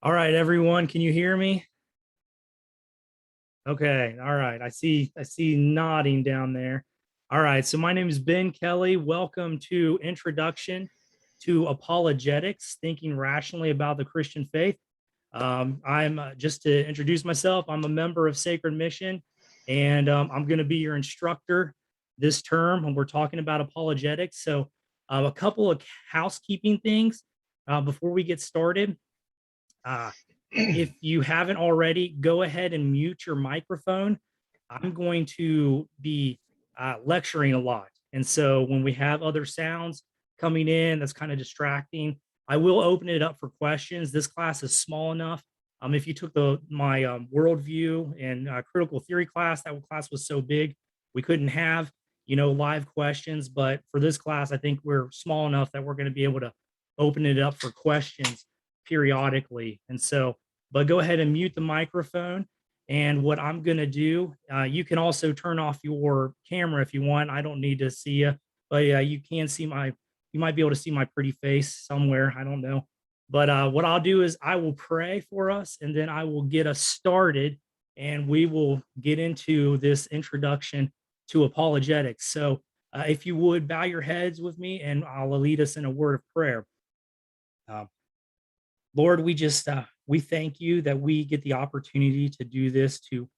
All right, everyone, can you hear me? Okay, all right. I see nodding down there. All right, so my name is Ben Kelly. Welcome to Introduction to Apologetics, Thinking Rationally About the Christian Faith. I'm just to introduce myself, I'm a member of Sacred Mission, and I'm going to be your instructor this term when we're talking about apologetics. So, a couple of housekeeping things before we get started. Uh, if you haven't already, go ahead and mute your microphone. I'm going to be lecturing a lot. And so when we have other sounds coming in, that's kind of distracting. I will open it up for questions. This class is small enough. If you took my worldview and critical theory class, that class was so big we couldn't have live questions. But for this class, I think we're small enough that we're going to be able to open it up for questions periodically. And so but go ahead and mute the microphone. And what I'm going to do, you can also turn off your camera if you want. I don't need to see you, but you might be able to see my pretty face somewhere. I don't know. But what I'll do is I will pray for us and then I will get us started and we will get into this introduction to apologetics. So if you would bow your heads with me and I'll lead us in a word of prayer. Uh, Lord, we thank you that we get the opportunity to do this to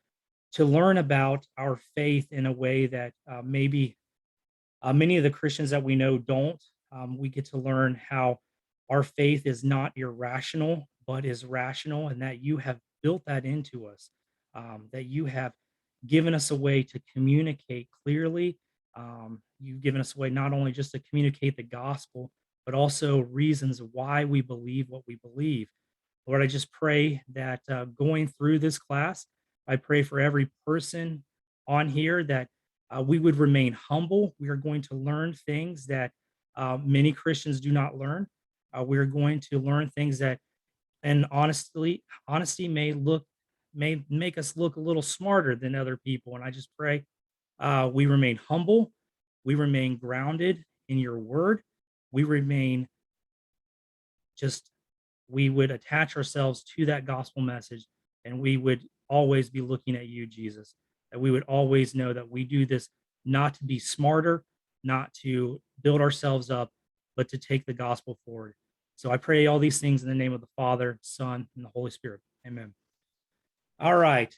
learn about our faith in a way that maybe many of the Christians that we know don't. We get to learn how our faith is not irrational, but is rational, and that you have built that into us, that you have given us a way to communicate clearly. You've given us a way not only just to communicate the gospel, but also reasons why we believe what we believe. Lord, I just pray that going through this class, I pray for every person on here that we would remain humble. We are going to learn things that many Christians do not learn. We are going to learn things that, and honesty may make us look a little smarter than other people. And I just pray we remain humble, we remain grounded in your word, we remain just we would attach ourselves to that gospel message and we would always be looking at you, Jesus. That we would always know that we do this not to be smarter, not to build ourselves up, but to take the gospel forward. So I pray all these things in the name of the Father, Son, and the Holy Spirit. Amen. All right.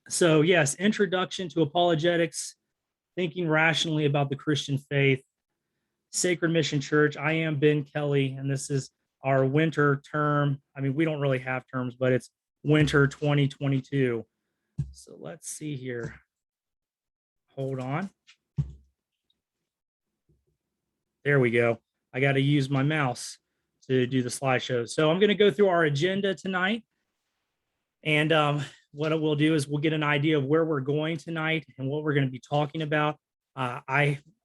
So, yes, introduction to apologetics, thinking rationally about the Christian faith. Sacred Mission Church. I am Ben Kelly, and this is our winter term. I mean, we don't really have terms, but it's winter 2022. So let's see here. Hold on. There we go. I got to use my mouse to do the slideshow. So I'm going to go through our agenda tonight. And what we'll do is we'll get an idea of where we're going tonight and what we're going to be talking about.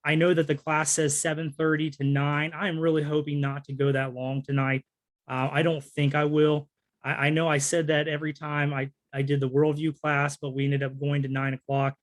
I know that the class says 7:30 to 9. I'm really hoping not to go that long tonight. I don't think I will. I know I said that every time I did the worldview class, but we ended up going to 9 o'clock.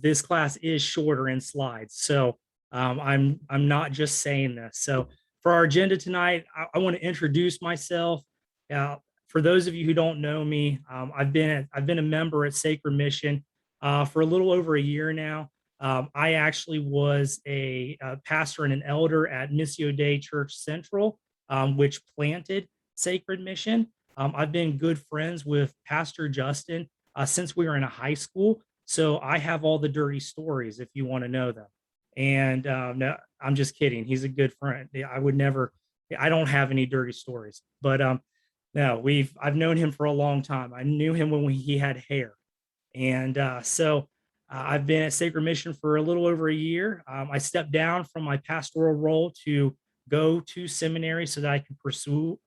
This class is shorter in slides, so I'm not just saying this. So for our agenda tonight, I want to introduce myself. For those of you who don't know me, I've been a member at Sacred Mission for a little over a year now. I actually was a pastor and an elder at Missio Dei Church Central, which planted Sacred Mission. I've been good friends with Pastor Justin since we were in a high school. So I have all the dirty stories if you want to know them. And no, I'm just kidding. He's a good friend. I don't have any dirty stories, but no, I've known him for a long time. I knew him when he had hair. And I've been at Sacred Mission for a little over a year. I stepped down from my pastoral role to go to seminary so that I can pursue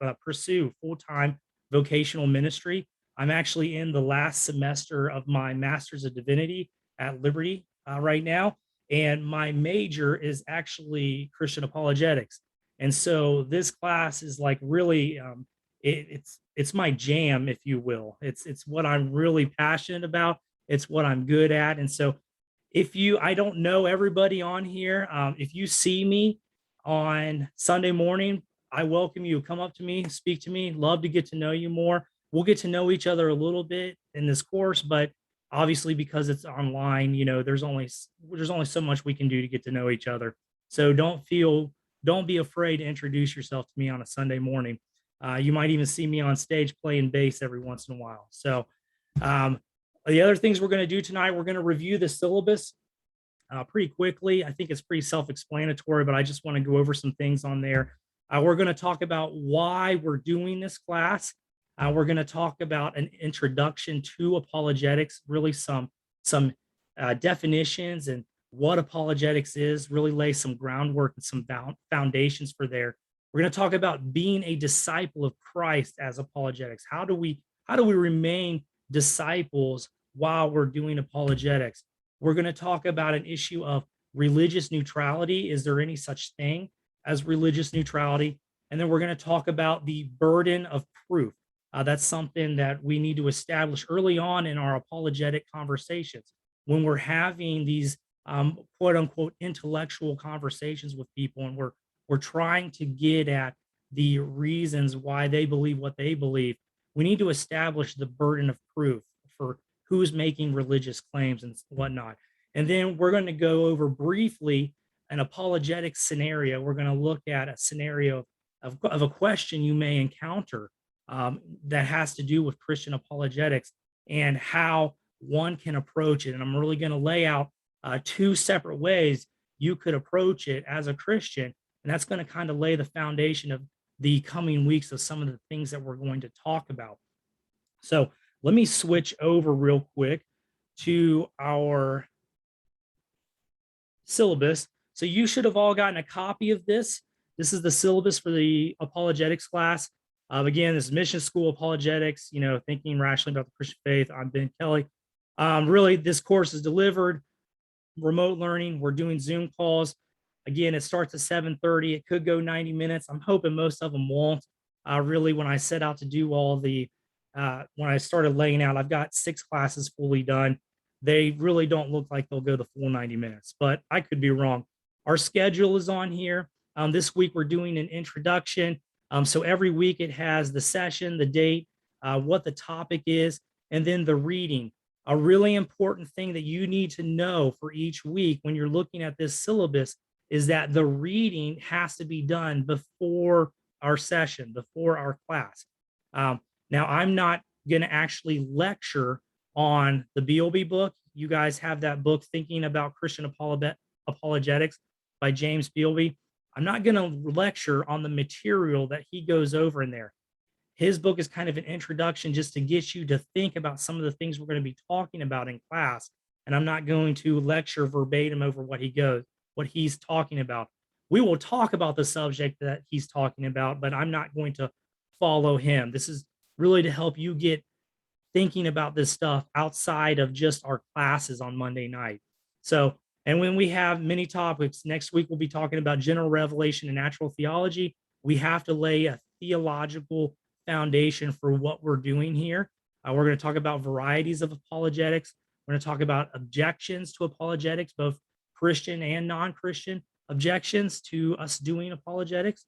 full-time vocational ministry. I'm actually in the last semester of my Master's of Divinity at Liberty right now, and my major is actually Christian Apologetics. And so this class is like really it's my jam, if you will. It's what I'm really passionate about. It's what I'm good at. And so I don't know everybody on here. If you see me on Sunday morning, I welcome you. Come up to me, speak to me. Love to get to know you more. We'll get to know each other a little bit in this course, but obviously because it's online, there's only so much we can do to get to know each other. So don't be afraid to introduce yourself to me on a Sunday morning. You might even see me on stage playing bass every once in a while. So um, the other things we're going to do tonight, we're going to review the syllabus pretty quickly. I think it's pretty self-explanatory, but I just want to go over some things on there. We're going to talk about why we're doing this class. We're going to talk about an introduction to apologetics, really some definitions and what apologetics is, really lay some groundwork and some foundations for there. We're going to talk about being a disciple of Christ as apologetics. How do we remain disciples while we're doing apologetics? We're going to talk about an issue of religious neutrality. Is there any such thing as religious neutrality? And then we're going to talk about the burden of proof. That's something that we need to establish early on in our apologetic conversations. When we're having these quote unquote intellectual conversations with people, and we're trying to get at the reasons why they believe what they believe, we need to establish the burden of proof for who's making religious claims and whatnot. And then we're going to go over briefly an apologetic scenario. We're going to look at a scenario of a question you may encounter that has to do with Christian apologetics and how one can approach it. And I'm really going to lay out two separate ways you could approach it as a Christian. And that's going to kind of lay the foundation of the coming weeks of some of the things that we're going to talk about. So let me switch over real quick to our syllabus. So you should have all gotten a copy of this. This is the syllabus for the apologetics class. Again, this is Mission School Apologetics, thinking rationally about the Christian faith. I'm Ben Kelly. Really, this course is delivered remote learning. We're doing Zoom calls. Again, it starts at 7:30. It could go 90 minutes. I'm hoping most of them won't. Really, when I set out to do when I started laying out, I've got 6 classes fully done. They really don't look like they'll go the full 90 minutes, but I could be wrong. Our schedule is on here. This week we're doing an introduction. So every week it has the session, the date, what the topic is, and then the reading. A really important thing that you need to know for each week when you're looking at this syllabus is that the reading has to be done before our session, before our class. Now, I'm not going to actually lecture on the BLB book. You guys have that book, Thinking About Christian Apologetics by James Bealby. I'm not going to lecture on the material that he goes over in there. His book is kind of an introduction just to get you to think about some of the things we're going to be talking about in class. And I'm not going to lecture verbatim over what he's talking about. We will talk about the subject that he's talking about, but I'm not going to follow him. This is really to help you get thinking about this stuff outside of just our classes on Monday night. So, and when we have many topics, next week we'll be talking about general revelation and natural theology. We have to lay a theological foundation for what we're doing here. We're going to talk about varieties of apologetics. We're going to talk about objections to apologetics, both Christian and non-Christian objections to us doing apologetics.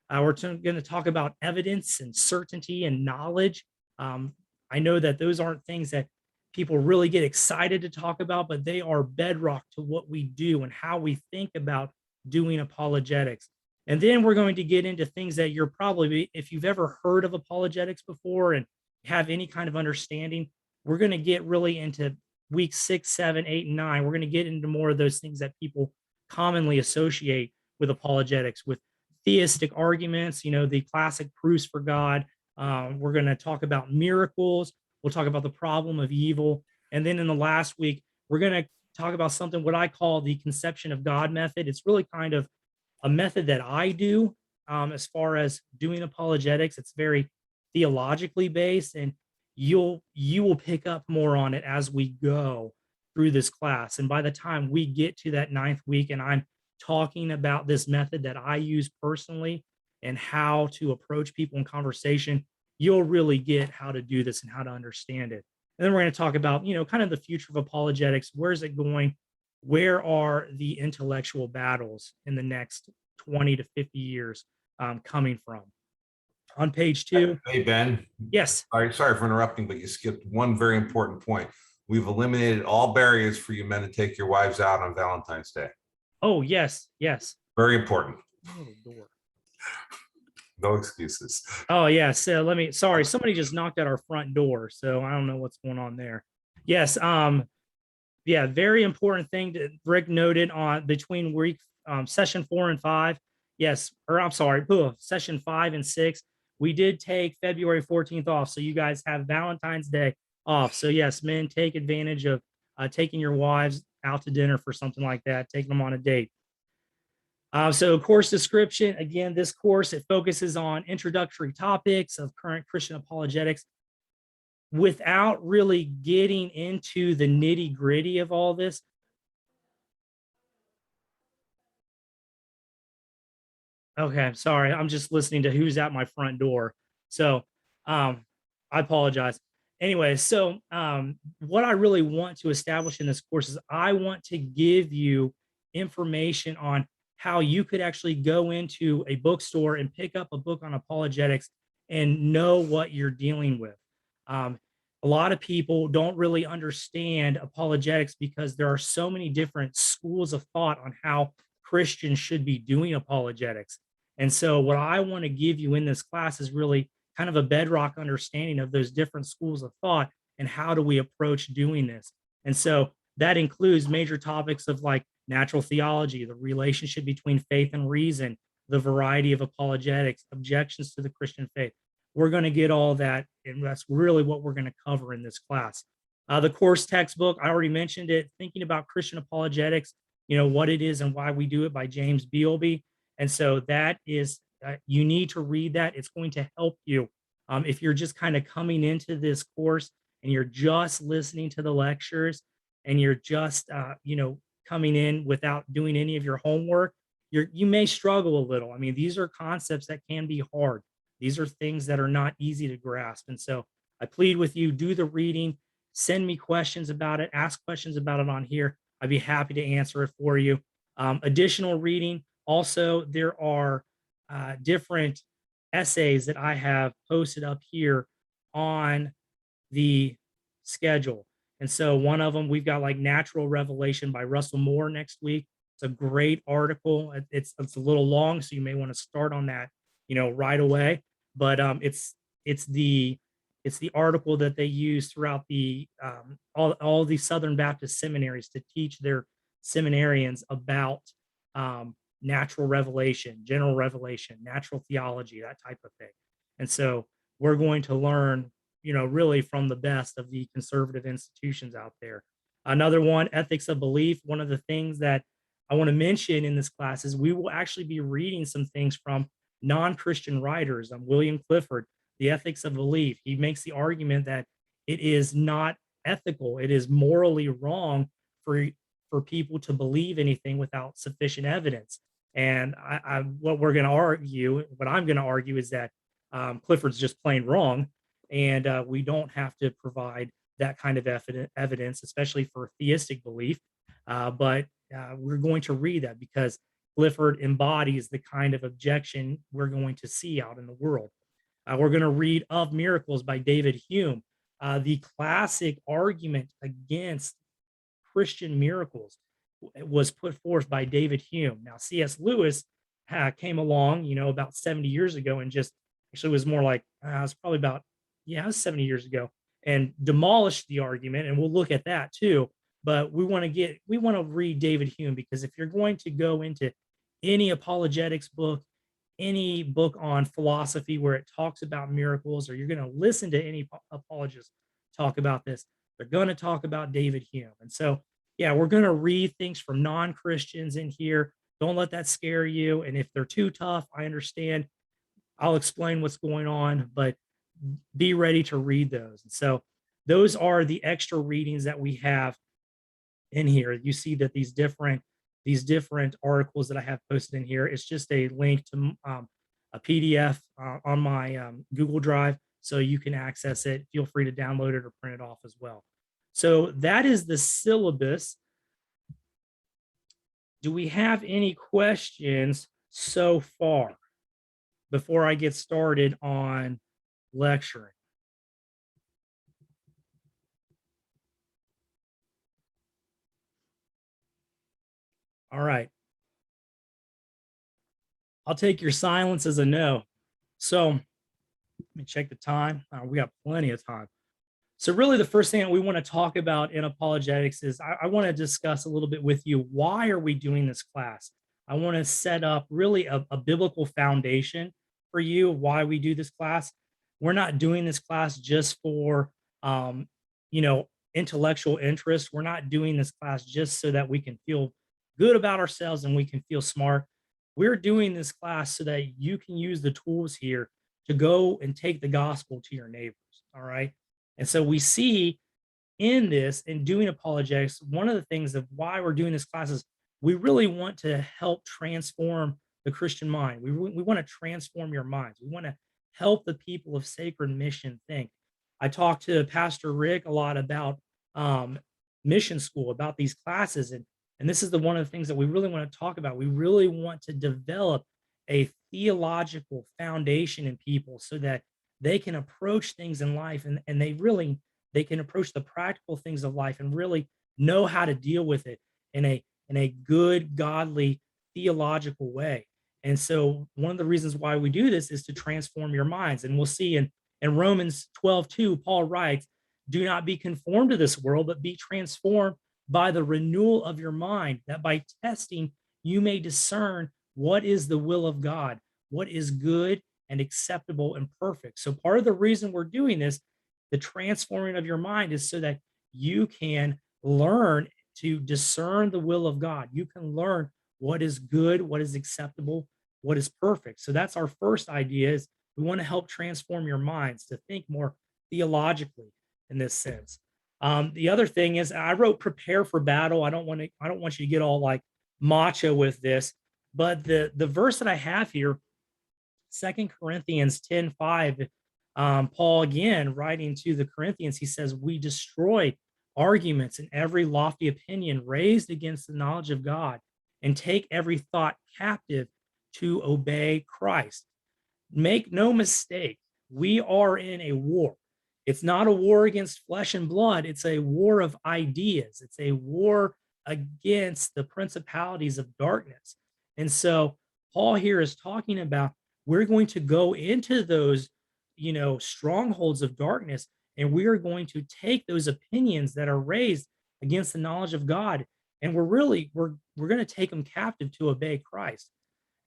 We're going to talk about evidence and certainty and knowledge. I know that those aren't things that people really get excited to talk about, but they are bedrock to what we do and how we think about doing apologetics. And then we're going to get into things that you're probably, if you've ever heard of apologetics before and have any kind of understanding, we're going to get really into week 6, 7, 8, and 9. We're going to get into more of those things that people commonly associate with apologetics, with theistic arguments, the classic proofs for God. We're going to talk about miracles. We'll talk about the problem of evil. And then in the last week, we're going to talk about something, what I call the conception of God method. It's really kind of a method that I do as far as doing apologetics. It's very theologically based, and you will pick up more on it as we go through this class. And by the time we get to that 9th week and I'm talking about this method that I use personally and how to approach people in conversation, you'll really get how to do this and how to understand it. And then we're going to talk about, kind of the future of apologetics. Where's it going? Where are the intellectual battles in the next 20 to 50 years? coming from. On page 2. Hey, Ben. Yes. Sorry for interrupting, but you skipped one very important point. We've eliminated all barriers for you men to take your wives out on Valentine's Day. Oh, yes. Very important. Little door. No excuses. Oh, yeah. So sorry, somebody just knocked at our front door. So I don't know what's going on there. Yes. Yeah, very important thing that Rick noted on between week session 4 and 5. Yes, or I'm sorry, session 5 and 6. We did take February 14th off. So you guys have Valentine's Day off. So yes, men, take advantage of taking your wives out to dinner for something like that, taking them on a date. So course description, again, this course, it focuses on introductory topics of current Christian apologetics without really getting into the nitty gritty of all this. Okay, sorry, I'm just listening to who's at my front door. So I apologize. Anyway, so what I really want to establish in this course is I want to give you information on how you could actually go into a bookstore and pick up a book on apologetics and know what you're dealing with. A lot of people don't really understand apologetics because there are so many different schools of thought on how Christians should be doing apologetics. And so what I want to give you in this class is really kind of a bedrock understanding of those different schools of thought and how do we approach doing this. And so that includes major topics of like natural theology, the relationship between faith and reason, the variety of apologetics, objections to the Christian faith. We're going to get all that, and that's really what we're going to cover in this class. The course textbook, I already mentioned it, Thinking About Christian Apologetics, what it is and why we do it, by James Bealby. And so that is, you need to read that. It's going to help you. If you're just kind of coming into this course and you're just listening to the lectures and you're just, coming in without doing any of your homework, you may struggle a little. I mean, these are concepts that can be hard. These are things that are not easy to grasp. And so I plead with you, do the reading, send me questions about it, ask questions about it on here. I'd be happy to answer it for you. Additional reading. Also, there are different essays that I have posted up here on the schedule. And so one of them, we've got like Natural Revelation by Russell Moore next week. It's a great article. It's a little long, so you may want to start on that, right away. But it's the article that they use throughout the all the Southern Baptist seminaries to teach their seminarians about natural revelation, general revelation, natural theology, that type of thing. And so we're going to learn, really from the best of the conservative institutions out there. Another one, Ethics of Belief. One of the things that I want to mention in this class is we will actually be reading some things from non-Christian writers. William Clifford, The Ethics of Belief. He makes the argument that it is not ethical, it is morally wrong for people to believe anything without sufficient evidence. And what I'm going to argue is that Clifford's just plain wrong, and we don't have to provide that kind of evidence, especially for theistic belief. But we're going to read that because Clifford embodies the kind of objection we're going to see out in the world. We're going to read Of Miracles by David Hume, the classic argument against Christian miracles was put forth by David Hume. Now, C.S. Lewis came along, about 70 years ago and just actually was more like, it was probably about, it was 70 years ago, and demolished the argument. And we'll look at that too. But we want to read David Hume, because if you're going to go into any apologetics book, any book on philosophy where it talks about miracles, or you're going to listen to any apologists talk about this, they're going to talk about David Hume. And so, yeah, we're going to read things from non-Christians in here. Don't let that scare you. And if they're too tough, I understand. I'll explain what's going on, but be ready to read those. And so those are the extra readings that we have in here. You see that these different articles that I have posted in here, it's just a link to a PDF on my Google Drive, so you can access it. Feel free to download it or print it off as well. So that is the syllabus. Do we have any questions so far? before I get started on lecturing. All right. I'll take your silence as a no. So let me check the time. We got plenty of time. So really the first thing that we want to talk about in apologetics is I want to discuss a little bit with you, why are we doing this class? I want to set up really a biblical foundation for you of why we do this class. We're not doing this class just for, um, you know, intellectual interest. We're not doing this class just so that we can feel good about ourselves and we can feel smart. We're doing this class so that you can use the tools here to go and take the gospel to your neighbors. All right. And so we see in this, in doing apologetics, one of the things of why we're doing this class is we really want to help transform the Christian mind. We want to transform your minds. We want to help the people of Sacred Mission think. I talked to Pastor Rick a lot about mission school, about these classes, and this is the one of the things that we really want to talk about. We really want to develop a theological foundation in people so that they can approach things in life and they can approach the practical things of life and really know how to deal with it in a good, godly, theological way. And so one of the reasons why we do this is to transform your minds. And we'll see in Romans 12:2, Paul writes, do not be conformed to this world, but be transformed by the renewal of your mind, that by testing you may discern what is the will of God, what is good and acceptable and perfect. So part of the reason we're doing this, the transforming of your mind, is so that you can learn to discern the will of God. You can learn what is good, what is acceptable, what is perfect. So that's our first idea, is we want to help transform your minds to think more theologically in this sense. The other thing is I wrote prepare for battle. I don't want you to get all like macho with this, but the verse that I have here, 2 Corinthians 10:5, Paul again writing to the Corinthians, he says, we destroy arguments and every lofty opinion raised against the knowledge of God and take every thought captive to obey Christ. Make no mistake, we are in a war. It's not a war against flesh and blood, it's a war of ideas. It's a war against the principalities of darkness. And so Paul here is talking about we're going to go into those, strongholds of darkness, and we are going to take those opinions that are raised against the knowledge of God, and we're going to take them captive to obey Christ.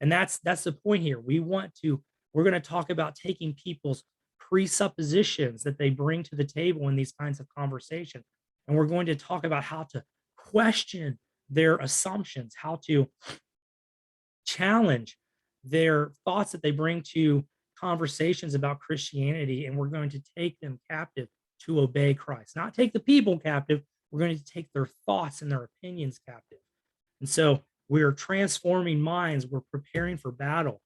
And that's the point here. We're going to talk about taking people's presuppositions that they bring to the table in these kinds of conversations. And we're going to talk about how to question their assumptions, how to challenge their thoughts that they bring to conversations about Christianity. And we're going to take them captive to obey Christ, not take the people captive. We're going to take their thoughts and their opinions captive. And so we're transforming minds. We're preparing for battle.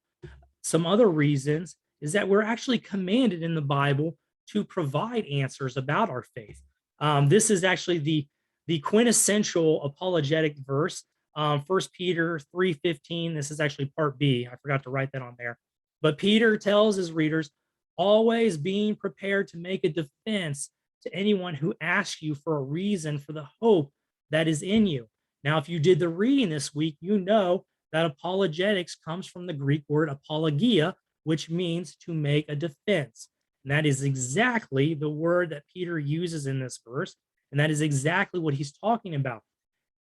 Some other reasons is that we're actually commanded in the Bible to provide answers about our faith. This is actually the quintessential apologetic verse, 1 Peter 3:15. This is actually part B. I forgot to write that on there. But Peter tells his readers, always being prepared to make a defense to anyone who asks you for a reason for the hope that is in you. Now, if you did the reading this week, you know that apologetics comes from the Greek word apologia, which means to make a defense. And that is exactly the word that Peter uses in this verse. And that is exactly what he's talking about.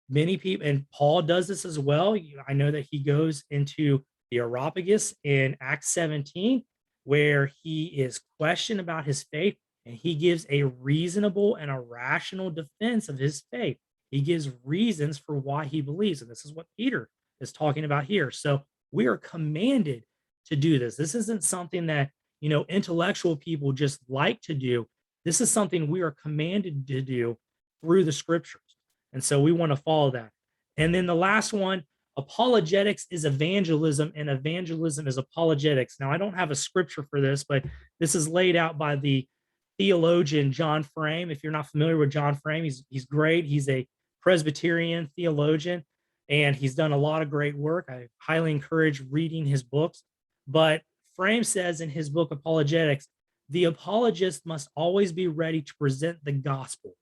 Many people, and Paul does this as well. I know that he goes into the Areopagus in Acts 17, where he is questioned about his faith, and he gives a reasonable and a rational defense of his faith. He gives reasons for why he believes. And this is what Peter is talking about here. So we are commanded to do this. This isn't something that, intellectual people just like to do. This is something we are commanded to do through the scriptures. And so we want to follow that. And then the last one, apologetics is evangelism, and evangelism is apologetics. Now, I don't have a scripture for this, but this is laid out by the theologian John Frame. If you're not familiar with John Frame, he's great. He's a Presbyterian theologian, and he's done a lot of great work. I highly encourage reading his books. But Frame says in his book Apologetics, the apologist must always be ready to present the gospel.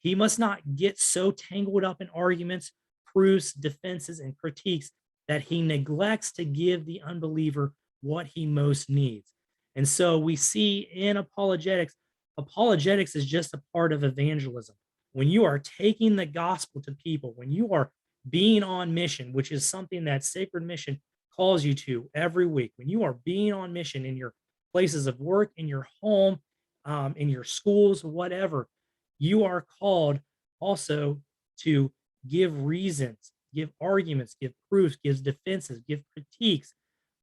He must not get so tangled up in arguments, proofs, defenses, and critiques that he neglects to give the unbeliever what he most needs. And so we see in apologetics, apologetics is just a part of evangelism. When you are taking the gospel to people, when you are being on mission, which is something that Sacred Mission calls you to every week, when you are being on mission in your places of work, in your home, in your schools, whatever, you are called also to give reasons, give arguments, give proofs, give defenses, give critiques.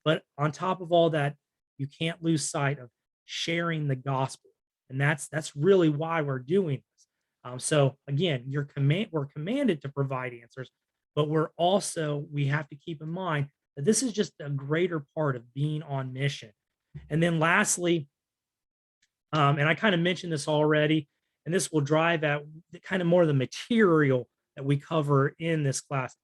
But on top of all that, you can't lose sight of sharing the gospel. And that's really why we're doing this. So again, we're commanded to provide answers, but we have to keep in mind that this is just a greater part of being on mission. And then lastly, and I kind of mentioned this already, and this will drive at kind of more of the material that we cover in this class.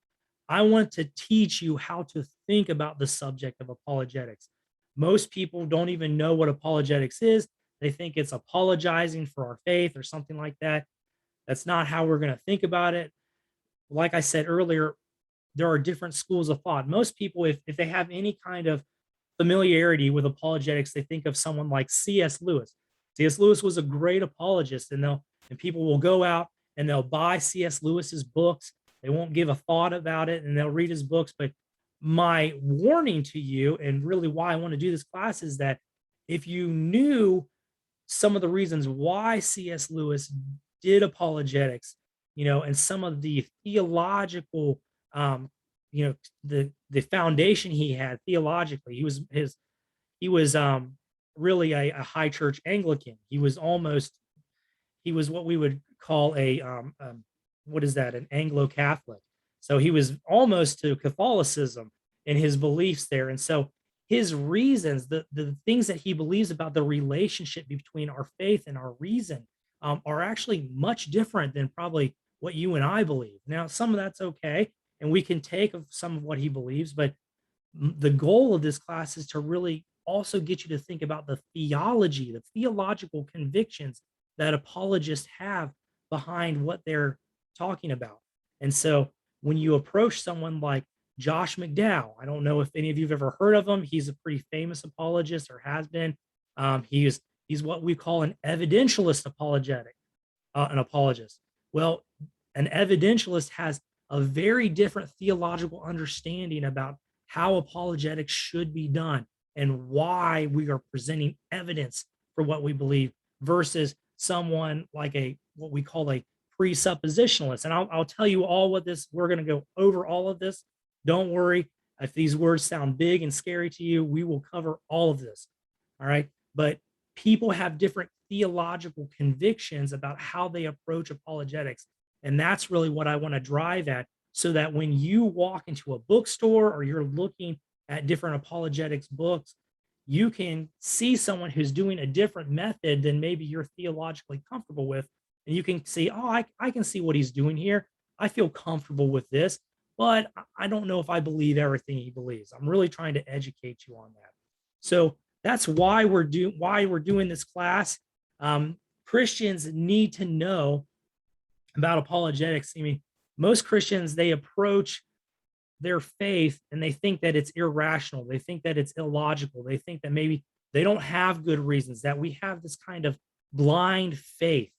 I want to teach you how to think about the subject of apologetics. Most people don't even know what apologetics is. They think it's apologizing for our faith or something like that. That's not how we're going to think about it. Like I said earlier, there are different schools of thought. Most people, if they have any kind of familiarity with apologetics, they think of someone like C.S. Lewis. C.S. Lewis was a great apologist, and people will go out and they'll buy C.S. Lewis's books. They won't give a thought about it, and they'll read his books. But my warning to you, and really why I want to do this class, is that if you knew some of the reasons why C.S. Lewis did apologetics, and some of the theological, the foundation he had theologically, he was really a high church Anglican. He was what we would call what is that? An Anglo-Catholic. So he was almost to Catholicism in his beliefs there. And so his reasons, the things that he believes about the relationship between our faith and our reason, are actually much different than probably what you and I believe. Now, some of that's okay, and we can take of some of what he believes, but the goal of this class is to really also get you to think about the theology, the theological convictions that apologists have behind what they're talking about. And so when you approach someone like Josh McDowell, I don't know if any of you have ever heard of him. He's a pretty famous apologist, or has been. He's what we call an evidentialist an apologist. Well, an evidentialist has a very different theological understanding about how apologetics should be done and why we are presenting evidence for what we believe, versus someone like what we call a presuppositionalist. And I'll tell you we're going to go over all of this. Don't worry if these words sound big and scary to you. We will cover all of this. All right. But people have different theological convictions about how they approach apologetics. And that's really what I want to drive at, so that when you walk into a bookstore or you're looking at different apologetics books, you can see someone who's doing a different method than maybe you're theologically comfortable with. And you can see, oh, I can see what he's doing here. I feel comfortable with this, but I don't know if I believe everything he believes. I'm really trying to educate you on that. So that's why we're doing this class. Christians need to know about apologetics. I mean, most Christians, they approach their faith and they think that it's irrational. They think that it's illogical. They think that maybe they don't have good reasons, that we have this kind of blind faith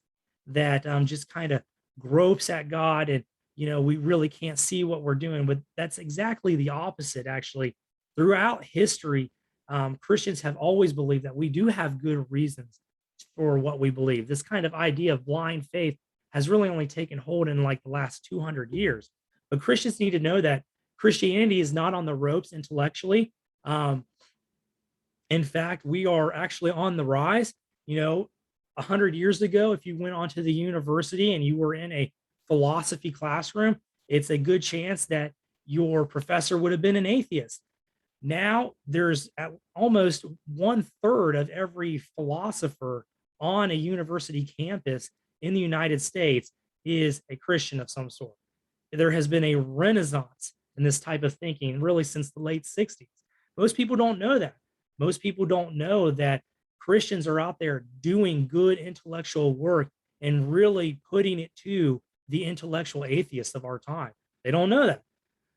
that just kind of gropes at God, and we really can't see what we're doing. But that's exactly the opposite. Actually, throughout history, Christians have always believed that we do have good reasons for what we believe. This kind of idea of blind faith has really only taken hold in like the last 200 years. But Christians need to know that Christianity is not on the ropes intellectually. In fact, we are actually on the rise. 100 years ago, if you went onto the university and you were in a philosophy classroom, it's a good chance that your professor would have been an atheist. Now there's almost 1/3 of every philosopher on a university campus in the United States is a Christian of some sort. There has been a renaissance in this type of thinking really since the late 60s. Most people don't know that. Most people don't know that Christians are out there doing good intellectual work and really putting it to the intellectual atheists of our time. They don't know that.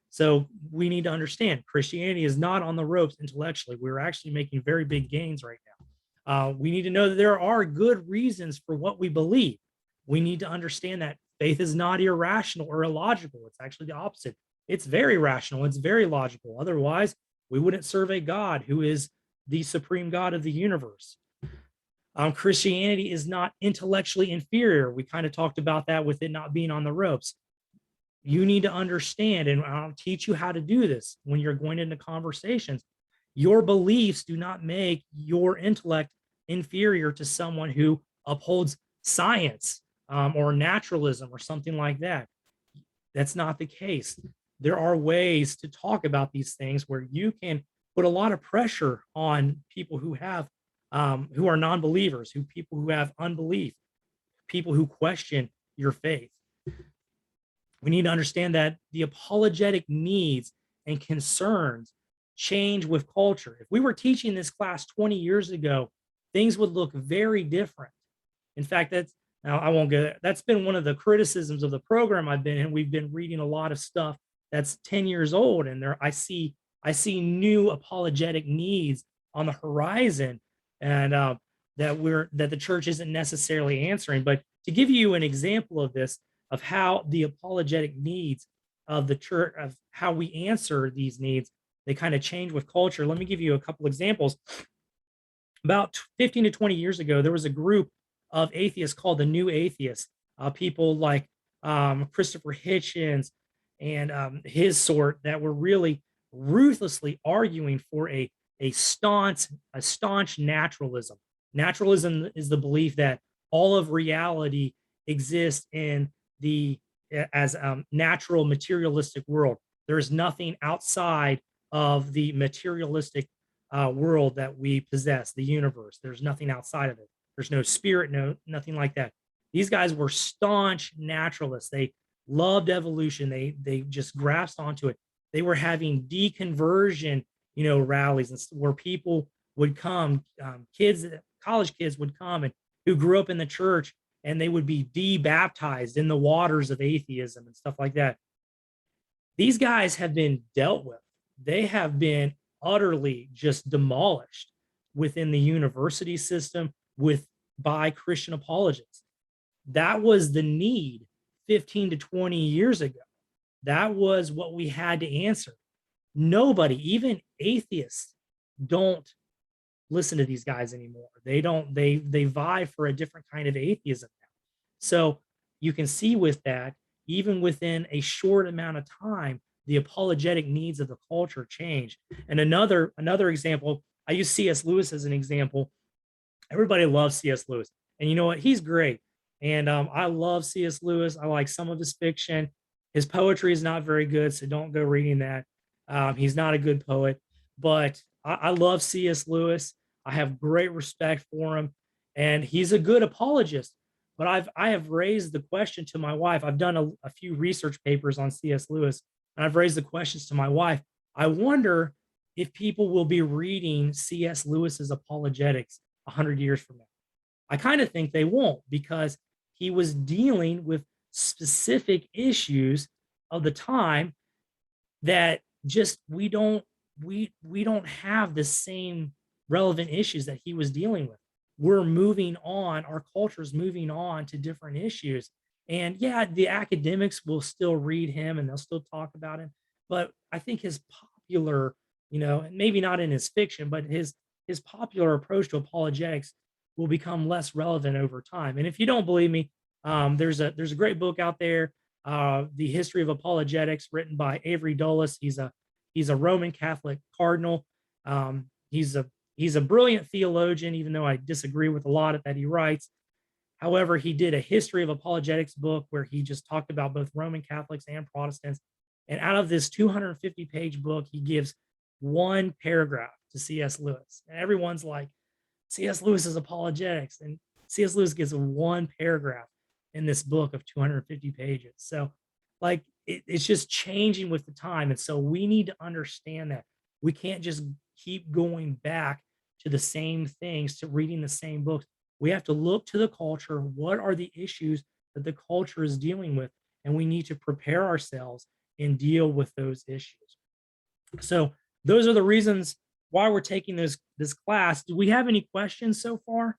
So we need to understand Christianity is not on the ropes intellectually. We're actually making very big gains right now. We need to know that there are good reasons for what we believe. We need to understand that faith is not irrational or illogical. It's actually the opposite. It's very rational. It's very logical. Otherwise, we wouldn't serve a God who is the supreme God of the universe. Christianity is not intellectually inferior. We kind of talked about that with it not being on the ropes. You need to understand, and I'll teach you how to do this when you're going into conversations. Your beliefs do not make your intellect inferior to someone who upholds science or naturalism or something like that. That's not the case. There are ways to talk about these things where you can put a lot of pressure on people who have who are non-believers, people who have unbelief, people who question your faith. We need to understand that the apologetic needs and concerns change with culture. If we were teaching this class 20 years ago, things would look very different. In fact, now I won't go there. That's been one of the criticisms of the program I've been in. We've been reading a lot of stuff that's 10 years old, and I see new apologetic needs on the horizon, and that the church isn't necessarily answering. But to give you an example of this, of how the apologetic needs of the church, of how we answer these needs, they kind of change with culture. Let me give you a couple examples. About 15 to 20 years ago, there was a group of atheists called the New Atheists. People like Christopher Hitchens and his sort that were really ruthlessly arguing for a staunch naturalism. Naturalism is the belief that all of reality exists in the as natural materialistic world. There is nothing outside of the materialistic world that we possess, the universe. There's nothing outside of it. There's no spirit, nothing like that. These guys were staunch naturalists. They loved evolution. They just grasped onto it. They were having deconversion, rallies where people would come, college kids would come and who grew up in the church, and they would be debaptized in the waters of atheism and stuff like that. These guys have been dealt with. They have been utterly just demolished within the university system by Christian apologists. That was the need 15 to 20 years ago. That was what we had to answer. Nobody, even atheists, don't listen to these guys anymore. They vie for a different kind of atheism now. So you can see with that, even within a short amount of time, the apologetic needs of the culture change. And another example, I use C.S. Lewis as an example. Everybody loves C.S. Lewis, and you know what? He's great. And I love C.S. Lewis. I like some of his fiction. His poetry is not very good, so don't go reading that. He's not a good poet, but I love C.S. Lewis. I have great respect for him, and he's a good apologist. But I have raised the question to my wife. I've done a few research papers on C.S. Lewis, and I've raised the questions to my wife. I wonder if people will be reading C.S. Lewis's apologetics 100 years from now. I kind of think they won't, because he was dealing with specific issues of the time that just we don't have the same relevant issues that he was dealing with. We're moving on, our culture's moving on to different issues. And yeah, the academics will still read him and they'll still talk about him. But I think his popular, maybe not in his fiction, but his popular approach to apologetics will become less relevant over time. And if you don't believe me, there's a great book out there, The History of Apologetics, written by Avery Dulles. He's a Roman Catholic cardinal. He's a brilliant theologian, even though I disagree with a lot that he writes. However, he did a history of apologetics book where he just talked about both Roman Catholics and Protestants. And out of this 250-page book, he gives one paragraph to C.S. Lewis. And everyone's like, C.S. Lewis's apologetics. And C.S. Lewis gives one paragraph in this book of 250 pages. So it's just changing with the time. And so we need to understand that we can't just keep going back to the same things, to reading the same books. We have to look to the culture. What are the issues that the culture is dealing with? And we need to prepare ourselves and deal with those issues. So those are the reasons why we're taking this class. Do we have any questions so far?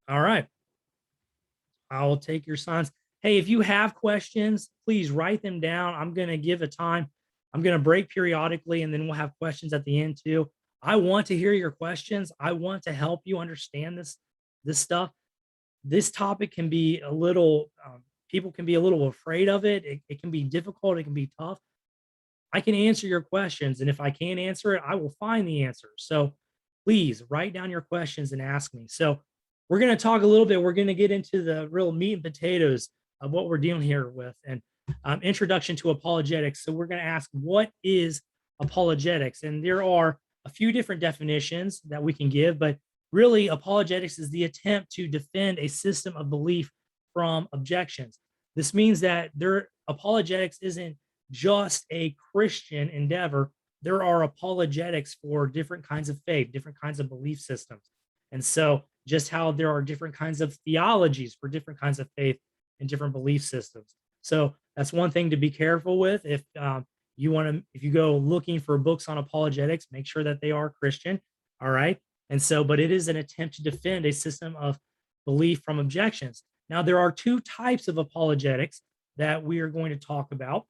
All right. I'll take your signs. Hey, if you have questions, please write them down. I'm going to give a time. I'm going to break periodically, and then we'll have questions at the end too. I want to hear your questions. I want to help you understand this stuff. This topic can be a little, people can be a little afraid of it. It can be difficult. It can be tough. I can answer your questions, and if I can't answer it, I will find the answer. So please write down your questions and ask me. So we're going to talk a little bit. We're going to get into the real meat and potatoes of what we're dealing here with, and introduction to apologetics. So we're going to ask, what is apologetics? And there are a few different definitions that we can give, but really apologetics is the attempt to defend a system of belief from objections. This means that apologetics isn't just a Christian endeavor. There are apologetics for different kinds of faith, different kinds of belief systems. And so just how there are different kinds of theologies for different kinds of faith and different belief systems. So that's one thing to be careful with. If if you go looking for books on apologetics, make sure that they are Christian. All right. And so, but it is an attempt to defend a system of belief from objections. Now, there are two types of apologetics that we are going to talk about.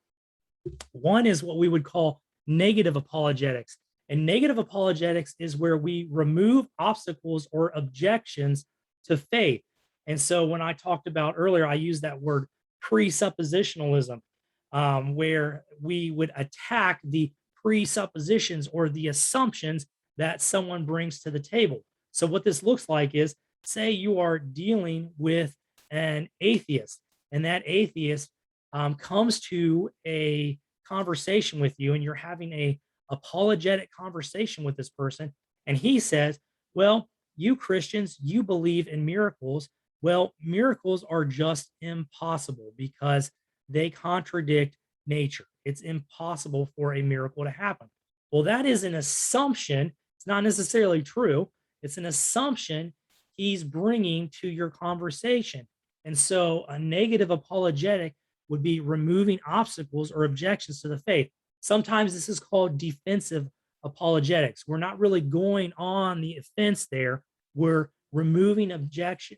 One is what we would call negative apologetics. And negative apologetics is where we remove obstacles or objections to faith. And so when I talked about earlier, I used that word presuppositionalism, where we would attack the presuppositions or the assumptions that someone brings to the table. So what this looks like is, say you are dealing with an atheist, and that atheist comes to a conversation with you, and you're having a apologetic conversation with this person, and he says, well, you Christians, you believe in miracles. Well, miracles are just impossible because they contradict nature. It's impossible for a miracle to happen. Well, that is an assumption. It's not necessarily true. It's an assumption he's bringing to your conversation. And so a negative apologetic would be removing obstacles or objections to the faith. Sometimes this is called defensive apologetics. We're not really going on the offense there. We're removing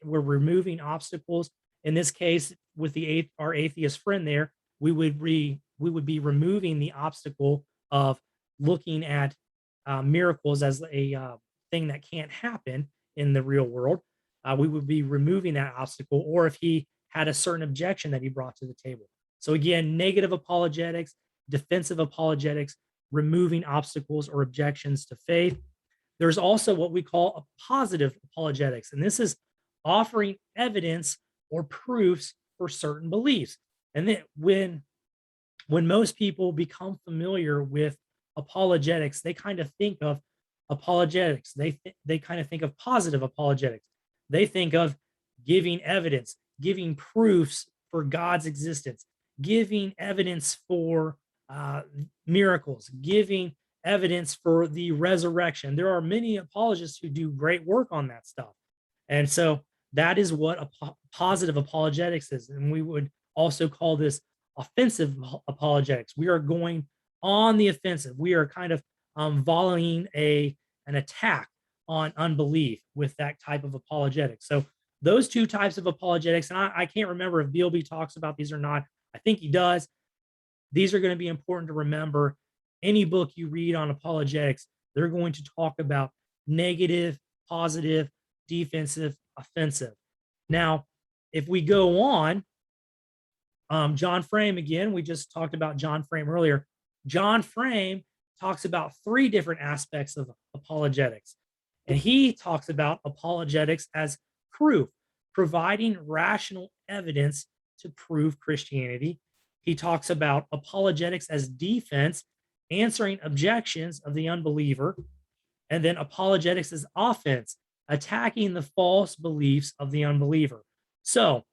we're removing obstacles. In this case, with our atheist friend there, we would be removing the obstacle of looking at miracles as a thing that can't happen in the real world. We would be removing that obstacle, or if he had a certain objection that he brought to the table. So again, negative apologetics, defensive apologetics, removing obstacles or objections to faith. There's also what we call a positive apologetics, and this is offering evidence or proofs for certain beliefs. And then when most people become familiar with apologetics, they kind of think of apologetics. They kind of think of positive apologetics. They think of giving evidence, giving proofs for God's existence, giving evidence for miracles, giving evidence for the resurrection. There are many apologists who do great work on that stuff. And so that is what positive apologetics is. And we would also call this offensive apologetics. We are going on the offensive. We are kind of volleying an attack on unbelief with that type of apologetics. So those two types of apologetics, and I can't remember if BLB talks about these or not. I think he does. These are going to be important to remember. Any book you read on apologetics, they're going to talk about negative, positive, defensive, offensive. Now, if we go on, John Frame, again, we just talked about John Frame earlier. John Frame talks about three different aspects of apologetics. And he talks about apologetics as proof, providing rational evidence to prove Christianity. He talks about apologetics as defense, answering objections of the unbeliever. And then apologetics as offense, attacking the false beliefs of the unbeliever. So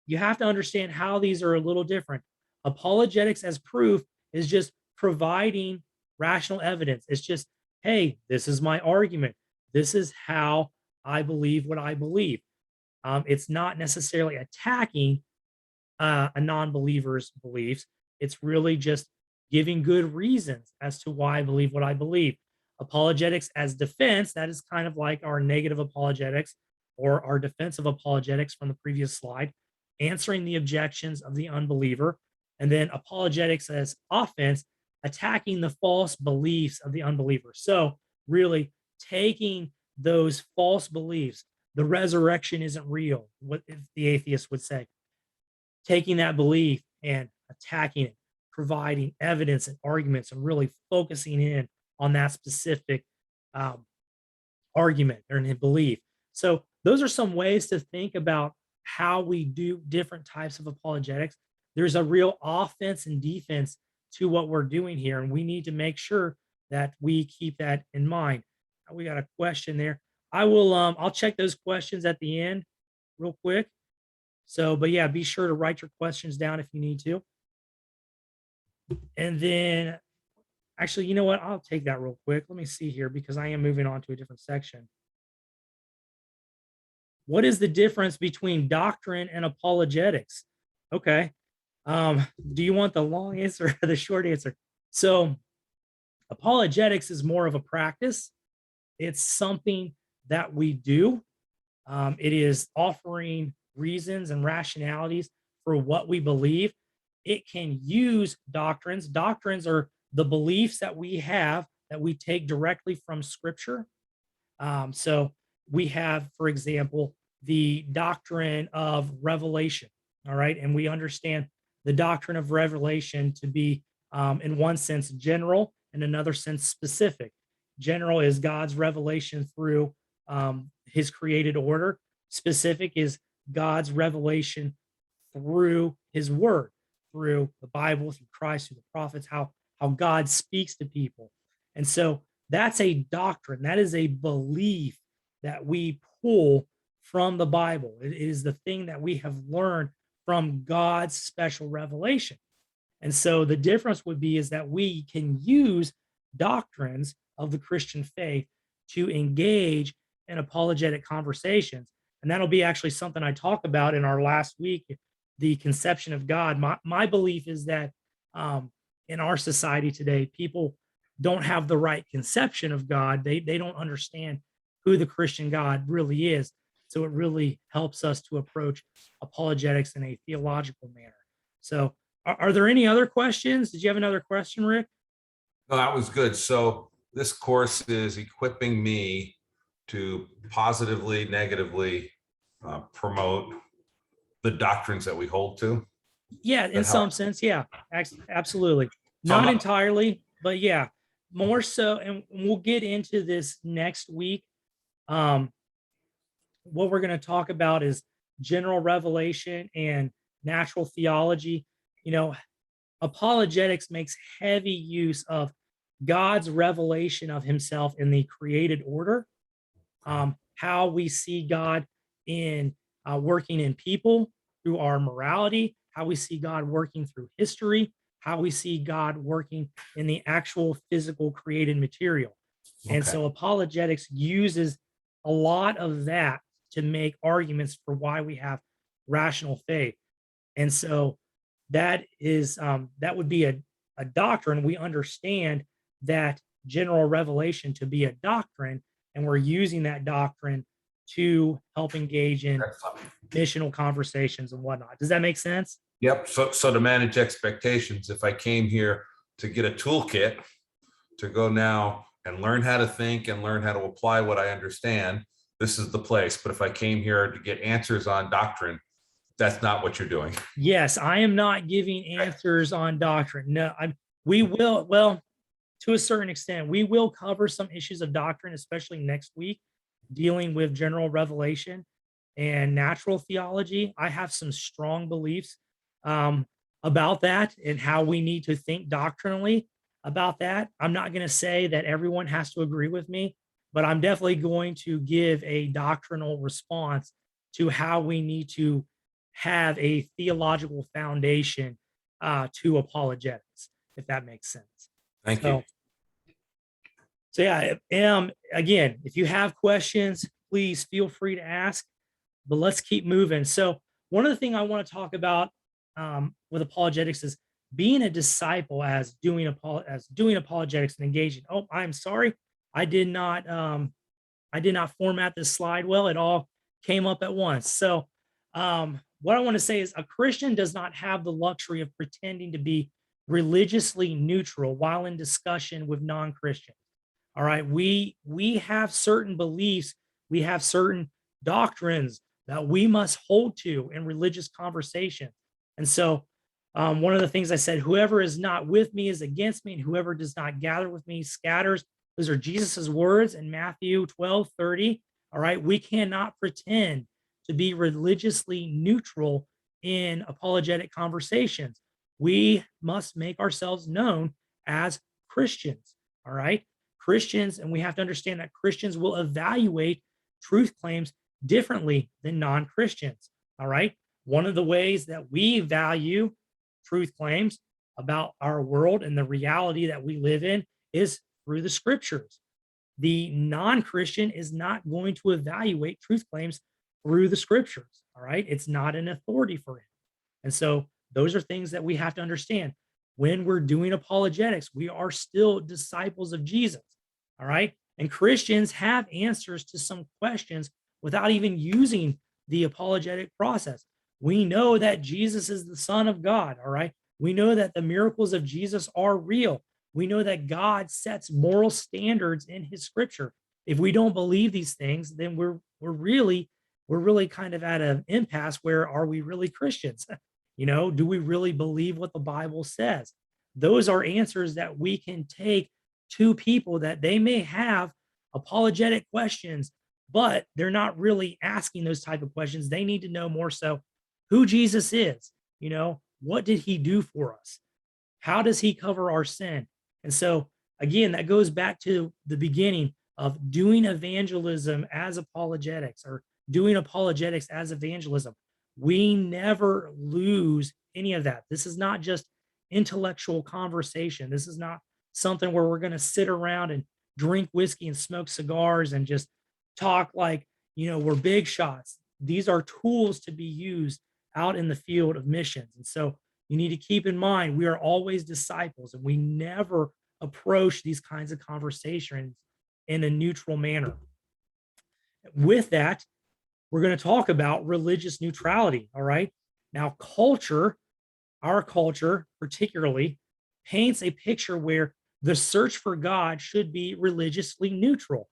you have to understand how these are a little different. Apologetics as proof is just providing rational evidence. It's just, hey, this is my argument. This is how I believe what I believe. It's not necessarily attacking a non-believer's beliefs. It's really just giving good reasons as to why I believe what I believe. Apologetics as defense, that is kind of like our negative apologetics or our defensive apologetics from the previous slide, answering the objections of the unbeliever. And then apologetics as offense, attacking the false beliefs of the unbeliever. So really taking those false beliefs, the resurrection isn't real, what if the atheist would say, taking that belief and attacking it, providing evidence and arguments, and really focusing in on that specific um, argument or belief. So those are some ways to think about how we do different types of apologetics. There's a real offense and defense to what we're doing here, and we need to make sure that we keep that in mind. We got a question there. I'll check those questions at the end real quick. So, but yeah, be sure to write your questions down if you need to. And then actually, you know what? I'll take that real quick. Let me see here because I am moving on to a different section. What is the difference between doctrine and apologetics? Okay. Do you want the long answer or the short answer? So, apologetics is more of a practice. It's something that we do. It is offering reasons and rationalities for what we believe. It can use doctrines. Doctrines are the beliefs that we have that we take directly from Scripture. So we have, for example, the doctrine of revelation. All right. And we understand the doctrine of revelation to be, in one sense, general, in another sense, specific. General is God's revelation through his created order. Specific is God's revelation through his word, through the Bible, through Christ, through the prophets, how God speaks to people. And so that's a doctrine. That is a belief that we pull from the Bible. It is the thing that we have learned from God's special revelation. And so the difference would be is that we can use doctrines of the Christian faith to engage in apologetic conversations. And that'll be actually something I talk about in our last week, the conception of God. My belief is that in our society today, people don't have the right conception of God. They don't understand who the Christian God really is. So it really helps us to approach apologetics in a theological manner. So are there any other questions? Did you have another question, Rick? No, that was good. So this course is equipping me to positively, negatively promote the doctrines that we hold to. Yeah, in some sense, yeah, absolutely. Not entirely, but yeah, more so. And we'll get into this next week. What we're going to talk about is general revelation and natural theology. You know, apologetics makes heavy use of God's revelation of himself in the created order, how we see God in working in people through our morality, how we see God working through history, how we see God working in the actual physical created material. And so apologetics uses a lot of that to make arguments for why we have rational faith. And so that is that would be a doctrine. We understand that general revelation to be a doctrine, and we're using that doctrine to help engage in missional conversations and whatnot. Does that make sense? Yep. So to manage expectations, if I came here to get a toolkit to go now and learn how to think and learn how to apply what I understand, this is the place. But if I came here to get answers on doctrine, that's not what you're doing. Yes, I am not giving answers on doctrine. No, we will, well, to a certain extent, we will cover some issues of doctrine, especially next week, dealing with general revelation and natural theology. I have some strong beliefs about that and how we need to think doctrinally about that. I'm not going to say that everyone has to agree with me, but I'm definitely going to give a doctrinal response to how we need to have a theological foundation to apologetics, if that makes sense. Thank you. So yeah, again, if you have questions, please feel free to ask, but let's keep moving. So one of the things I want to talk about with apologetics is being a disciple as doing apologetics and engaging. Oh, I'm sorry. I did not format this slide well. It all came up at once. So what I want to say is a Christian does not have the luxury of pretending to be religiously neutral while in discussion with non-Christians. All right, we have certain beliefs, we have certain doctrines that we must hold to in religious conversation. And so one of the things I said, whoever is not with me is against me, and whoever does not gather with me scatters. Those are Jesus's words in Matthew 12:30. All right, we cannot pretend to be religiously neutral in apologetic conversations. We must make ourselves known as Christians. All right, Christians, and we have to understand that Christians will evaluate truth claims differently than non-Christians. All right, one of the ways that we value truth claims about our world and the reality that we live in is through the scriptures. The non-Christian is not going to evaluate truth claims through the scriptures. All right, it's not an authority for him. And so those are things that we have to understand. When we're doing apologetics, we are still disciples of Jesus. All right, and Christians have answers to some questions without even using the apologetic process. We know that Jesus is the Son of God. All right, we know that the miracles of Jesus are real. We know that God sets moral standards in his scripture. If we don't believe these things, then we're really kind of at an impasse. Where are we really Christians? Do we really believe what the Bible says? Those are answers that we can take to people that they may have apologetic questions, but they're not really asking those type of questions. They need to know more so who Jesus is. What did he do for us? How does he cover our sin? And so again, that goes back to the beginning of doing evangelism as apologetics, or doing apologetics as evangelism. We never lose any of that. This is not just intellectual conversation. This is not something where we're going to sit around and drink whiskey and smoke cigars and just talk like, we're big shots. These are tools to be used out in the field of missions. And so you need to keep in mind, we are always disciples, and we never approach these kinds of conversations in a neutral manner. With that, we're going to talk about religious neutrality. All right. Now, our culture particularly, paints a picture where the search for God should be religiously neutral.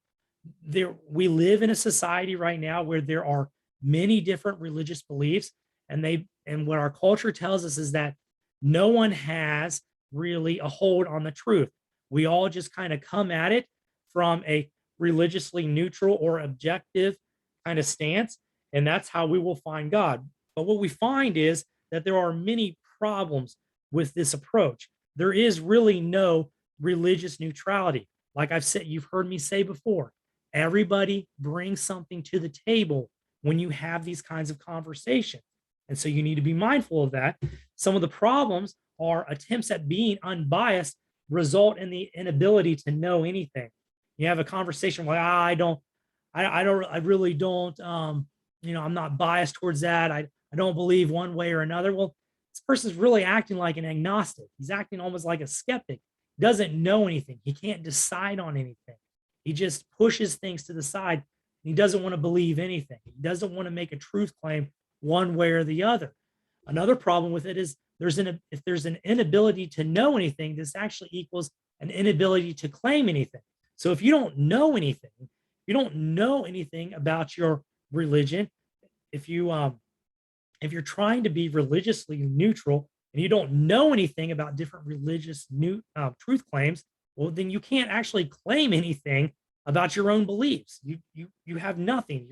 We live in a society right now where there are many different religious beliefs, and what our culture tells us is that no one has really a hold on the truth. We all just kind of come at it from a religiously neutral or objective kind of stance, and that's how we will find God. But what we find is that there are many problems with this approach. There is really no religious neutrality. Like I've said, you've heard me say before, everybody brings something to the table when you have these kinds of conversations. And so you need to be mindful of that. Some of the problems are attempts at being unbiased result in the inability to know anything. You have a conversation like, I really don't, I'm not biased towards that. I don't believe one way or another. Well, this person's really acting like an agnostic. He's acting almost like a skeptic. He doesn't know anything. He can't decide on anything. He just pushes things to the side. He doesn't want to believe anything. He doesn't want to make a truth claim one way or the other. Another problem with it is if there's an inability to know anything, this actually equals an inability to claim anything. So if you don't know anything, about your religion, if you're trying to be religiously neutral and you don't know anything about different religious truth claims, well, then you can't actually claim anything about your own beliefs. You have nothing.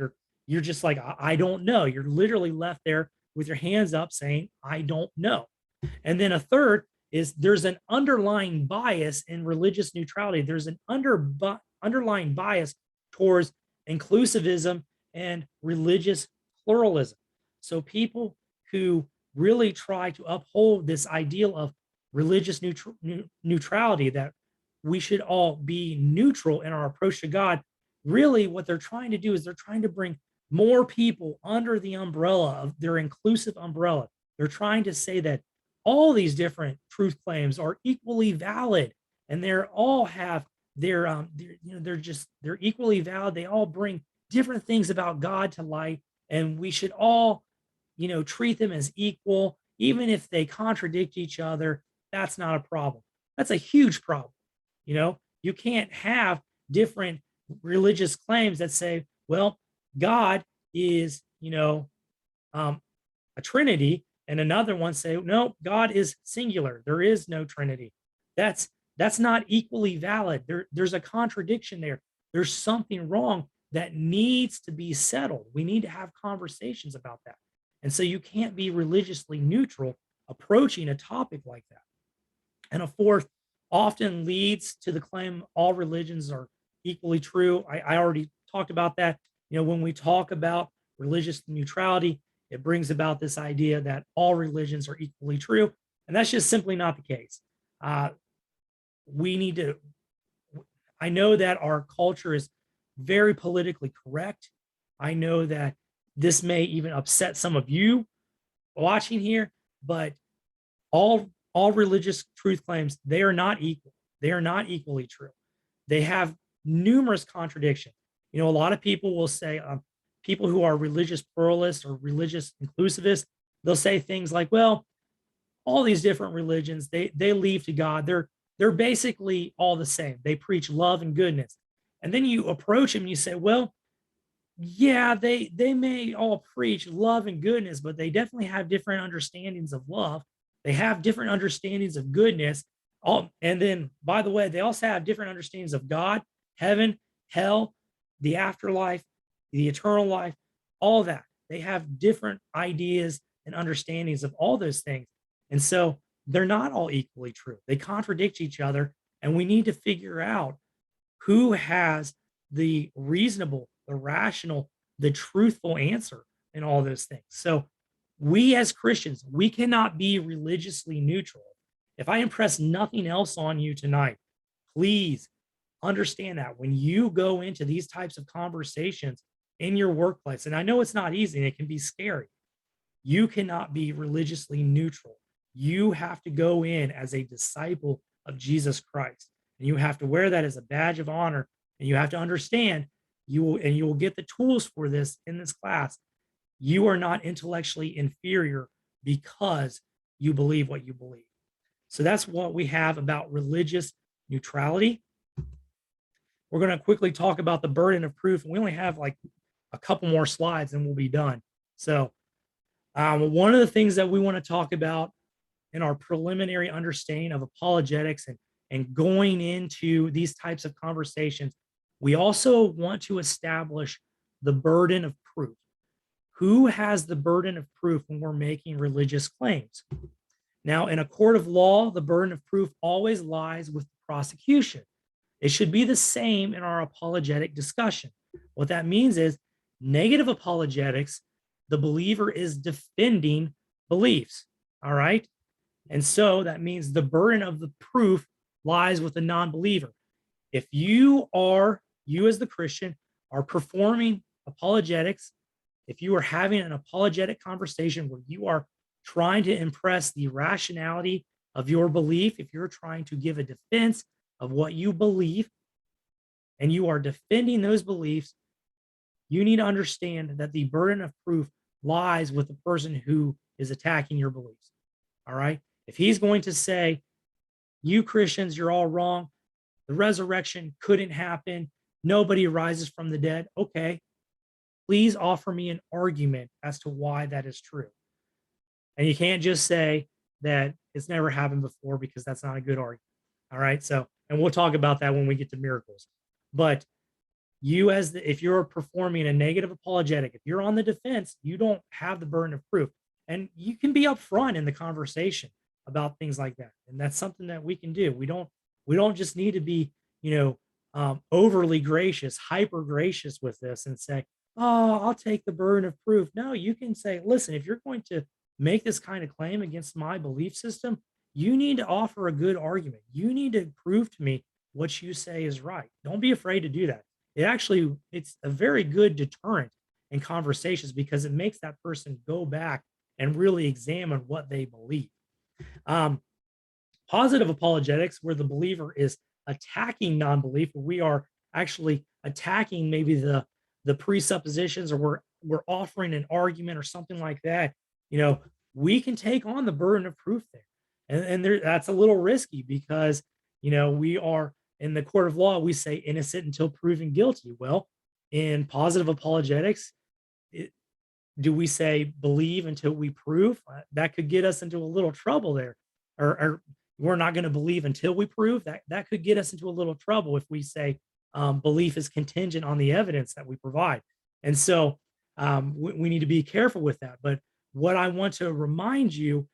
You're just like, I don't know. You're literally left there with your hands up saying, I don't know. And then a third is there's an underlying bias in religious neutrality. There's an underlying bias towards inclusivism and religious pluralism. So people who really try to uphold this ideal of religious neutrality, that we should all be neutral in our approach to God. Really, what they're trying to do is they're trying to bring more people under the umbrella of their inclusive umbrella. They're trying to say that all these different truth claims are equally valid, and they're all have they're equally valid. They all bring different things about God to light, and we should all, treat them as equal, even if they contradict each other. That's not a problem. That's a huge problem. You can't have different religious claims that say, well, God is, a trinity, and another one say, no, God is singular. There is no trinity. That's that's not equally valid. There's a contradiction there. There's something wrong that needs to be settled. We need to have conversations about that. And so you can't be religiously neutral approaching a topic like that. And a fourth often leads to the claim all religions are equally true. I already talked about that. When we talk about religious neutrality, it brings about this idea that all religions are equally true. And that's just simply not the case. We need to, I know that our culture is very politically correct. I know that this may even upset some of you watching here, but all religious truth claims, they are not equal. They are not equally true. They have numerous contradictions. A lot of people will say, people who are religious pluralists or religious inclusivists, they'll say things like, well, all these different religions, they lead to God. They're basically all the same. They preach love and goodness. And then you approach them and you say, well, yeah, they may all preach love and goodness, but they definitely have different understandings of love. They have different understandings of goodness. And then, by the way, they also have different understandings of God, heaven, hell, the afterlife, the eternal life, all that. They have different ideas and understandings of all those things. And so they're not all equally true. They contradict each other. And we need to figure out who has the reasonable, the rational, the truthful answer in all those things. So we as Christians, we cannot be religiously neutral. If I impress nothing else on you tonight, please understand that when you go into these types of conversations in your workplace, and I know it's not easy and it can be scary, you cannot be religiously neutral. You have to go in as a disciple of Jesus Christ. And you have to wear that as a badge of honor. And you have to understand, you will get the tools for this in this class. You are not intellectually inferior because you believe what you believe. So that's what we have about religious neutrality. We're going to quickly talk about the burden of proof. And we only have like a couple more slides and we'll be done. So one of the things that we want to talk about in our preliminary understanding of apologetics and going into these types of conversations, we also want to establish the burden of proof. Who has the burden of proof when we're making religious claims? Now, in a court of law, the burden of proof always lies with the prosecution. It should be the same in our apologetic discussion. What that means is negative apologetics, the believer is defending beliefs. All right. And so that means the burden of the proof lies with the non-believer. If you as the Christian, are performing apologetics, if you are having an apologetic conversation where you are trying to impress the rationality of your belief, if you're trying to give a defense of what you believe, and you are defending those beliefs, you need to understand that the burden of proof lies with the person who is attacking your beliefs. All right. If he's going to say, you Christians, you're all wrong, the resurrection couldn't happen, nobody rises from the dead. Okay. Please offer me an argument as to why that is true. And you can't just say that it's never happened before, because that's not a good argument. All right. So, and we'll talk about that when we get to miracles. But if you're performing a negative apologetic, if you're on the defense, you don't have the burden of proof. And you can be upfront in the conversation about things like that. And that's something that we can do. We don't just need to be, overly gracious, hyper gracious with this and say, oh, I'll take the burden of proof. No, you can say, listen, if you're going to make this kind of claim against my belief system, you need to offer a good argument. You need to prove to me what you say is right. Don't be afraid to do that. It's a very good deterrent in conversations because it makes that person go back and really examine what they believe. Um, Positive apologetics, where the believer is attacking non-belief, where we are actually attacking maybe the presuppositions, or we're offering an argument or something like that. You know, we can take on the burden of proof there, and there that's a little risky because we are in the court of law. We say innocent until proven guilty. Well, in positive apologetics, it, do we say believe until we prove? That could get us into a little trouble there, or we're not going to believe until we prove. That could get us into a little trouble if we say belief is contingent on the evidence that we provide. And so we need to be careful with that. But what I want to remind you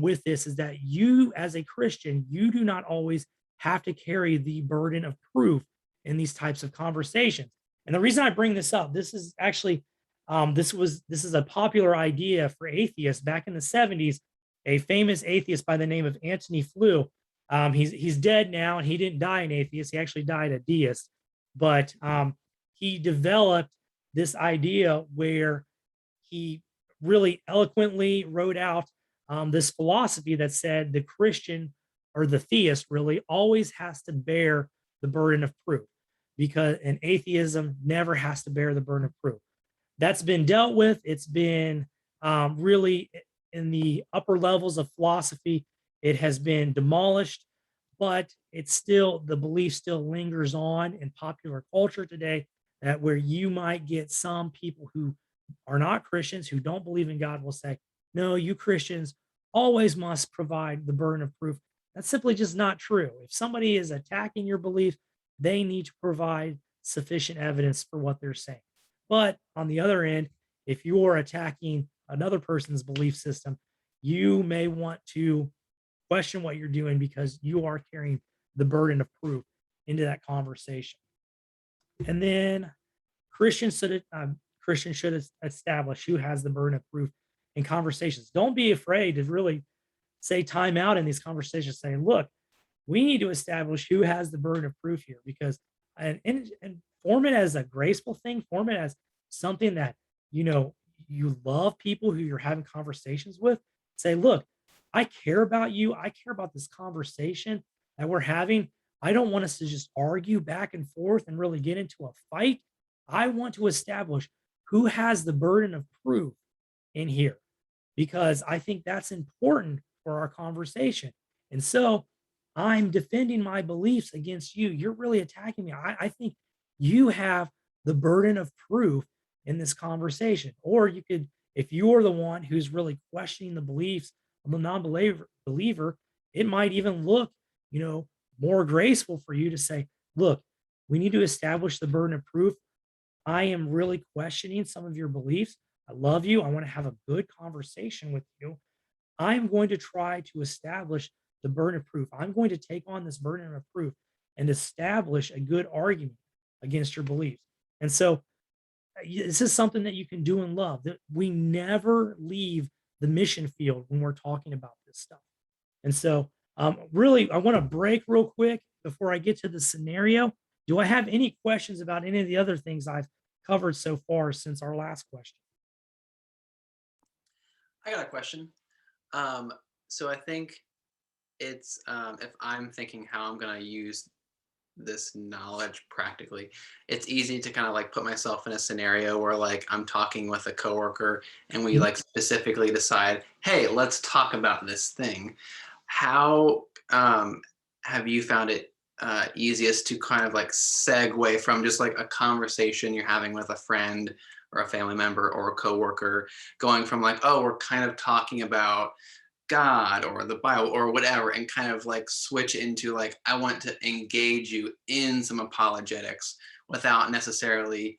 with this is that you, as a Christian, you do not always have to carry the burden of proof in these types of conversations. And the reason I bring this up, this is actually this is a popular idea for atheists back in the 70s. A famous atheist by the name of Antony Flew. He's dead now, and he didn't die an atheist. He actually died a deist. But he developed this idea where he really eloquently wrote out this philosophy that said the Christian, or the theist, really always has to bear the burden of proof, because an atheism never has to bear the burden of proof. That's been dealt with. It's been really in the upper levels of philosophy. It has been demolished, but it's still, the belief still lingers on in popular culture today, that where you might get some people who are not Christians, who don't believe in God, will say, no, you Christians always must provide the burden of proof. That's simply just not true. If somebody is attacking your belief, they need to provide sufficient evidence for what they're saying. But on the other end, if you're attacking another person's belief system, you may want to question what you're doing because you are carrying the burden of proof into that conversation. And then Christians should establish who has the burden of proof in conversations. Don't be afraid to really say time out in these conversations, saying, look, we need to establish who has the burden of proof here, because and form it as a graceful thing, form it as something that you love people who you're having conversations with. Say, look, I care about you. I care about this conversation that we're having. I don't want us to just argue back and forth and really get into a fight. I want to establish who has the burden of proof in here, because I think that's important for our conversation. And so I'm defending my beliefs against you. You're really attacking me. I think you have the burden of proof in this conversation. Or you could, if you're the one who's really questioning the beliefs of the non-believer, it might even look, more graceful for you to say, look, we need to establish the burden of proof. I am really questioning some of your beliefs. I love you. I want to have a good conversation with you. I'm going to try to establish the burden of proof. I'm going to take on this burden of proof and establish a good argument against your beliefs. And so this is something that you can do in love, that we never leave the mission field when we're talking about this stuff. And so really, I want to break real quick before I get to the scenario. Do I have any questions about any of the other things I've covered so far since our last question? I got a question. So I think it's if I'm thinking how I'm going to use this knowledge practically, it's easy to kind of like put myself in a scenario where like I'm talking with a coworker and we Mhm. like specifically decide, hey, let's talk about this thing. How have you found it easiest to kind of like segue from just like a conversation you're having with a friend or a family member or a coworker, going from like, oh, we're kind of talking about God or the Bible or whatever, and kind of like switch into like, I want to engage you in some apologetics without necessarily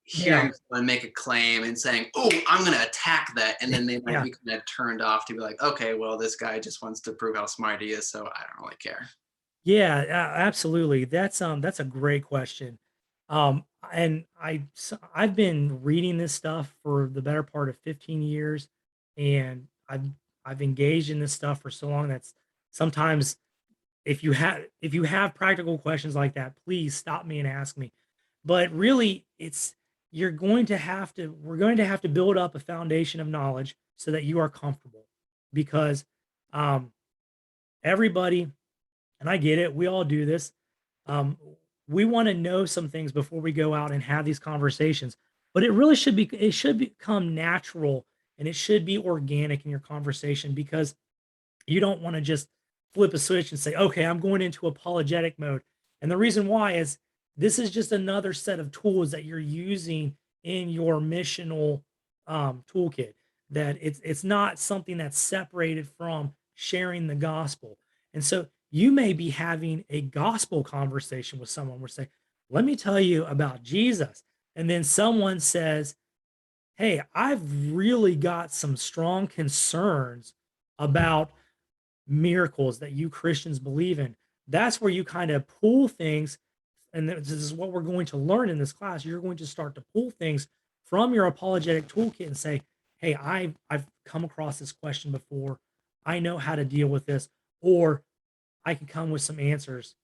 Yeah. hearing someone make a claim and saying, oh, I'm going to attack that. And then they might Yeah. be kind of turned off to be like, okay, well, this guy just wants to prove how smart he is. So I don't really care. Yeah, absolutely. That's a great question. And I've been reading this stuff for the better part of 15 years, and I've engaged in this stuff for so long that's sometimes if you have practical questions like that, please stop me and ask me. But really, it's we're going to have to build up a foundation of knowledge so that you are comfortable, because um, everybody, and I get it, we all do this. Um, we want to know some things before we go out and have these conversations, but it should become natural, and it should be organic in your conversation, because you don't want to just flip a switch and say, okay, I'm going into apologetic mode. And the reason why is this is just another set of tools that you're using in your missional toolkit, that it's not something that's separated from sharing the gospel. And so you may be having a gospel conversation with someone. We're saying, let me tell you about Jesus. And then someone says, hey, I've really got some strong concerns about miracles that you Christians believe in. That's where you kind of pull things. And this is what we're going to learn in this class. You're going to start to pull things from your apologetic toolkit and say, hey, I've come across this question before. I know how to deal with this, or I can come with some answers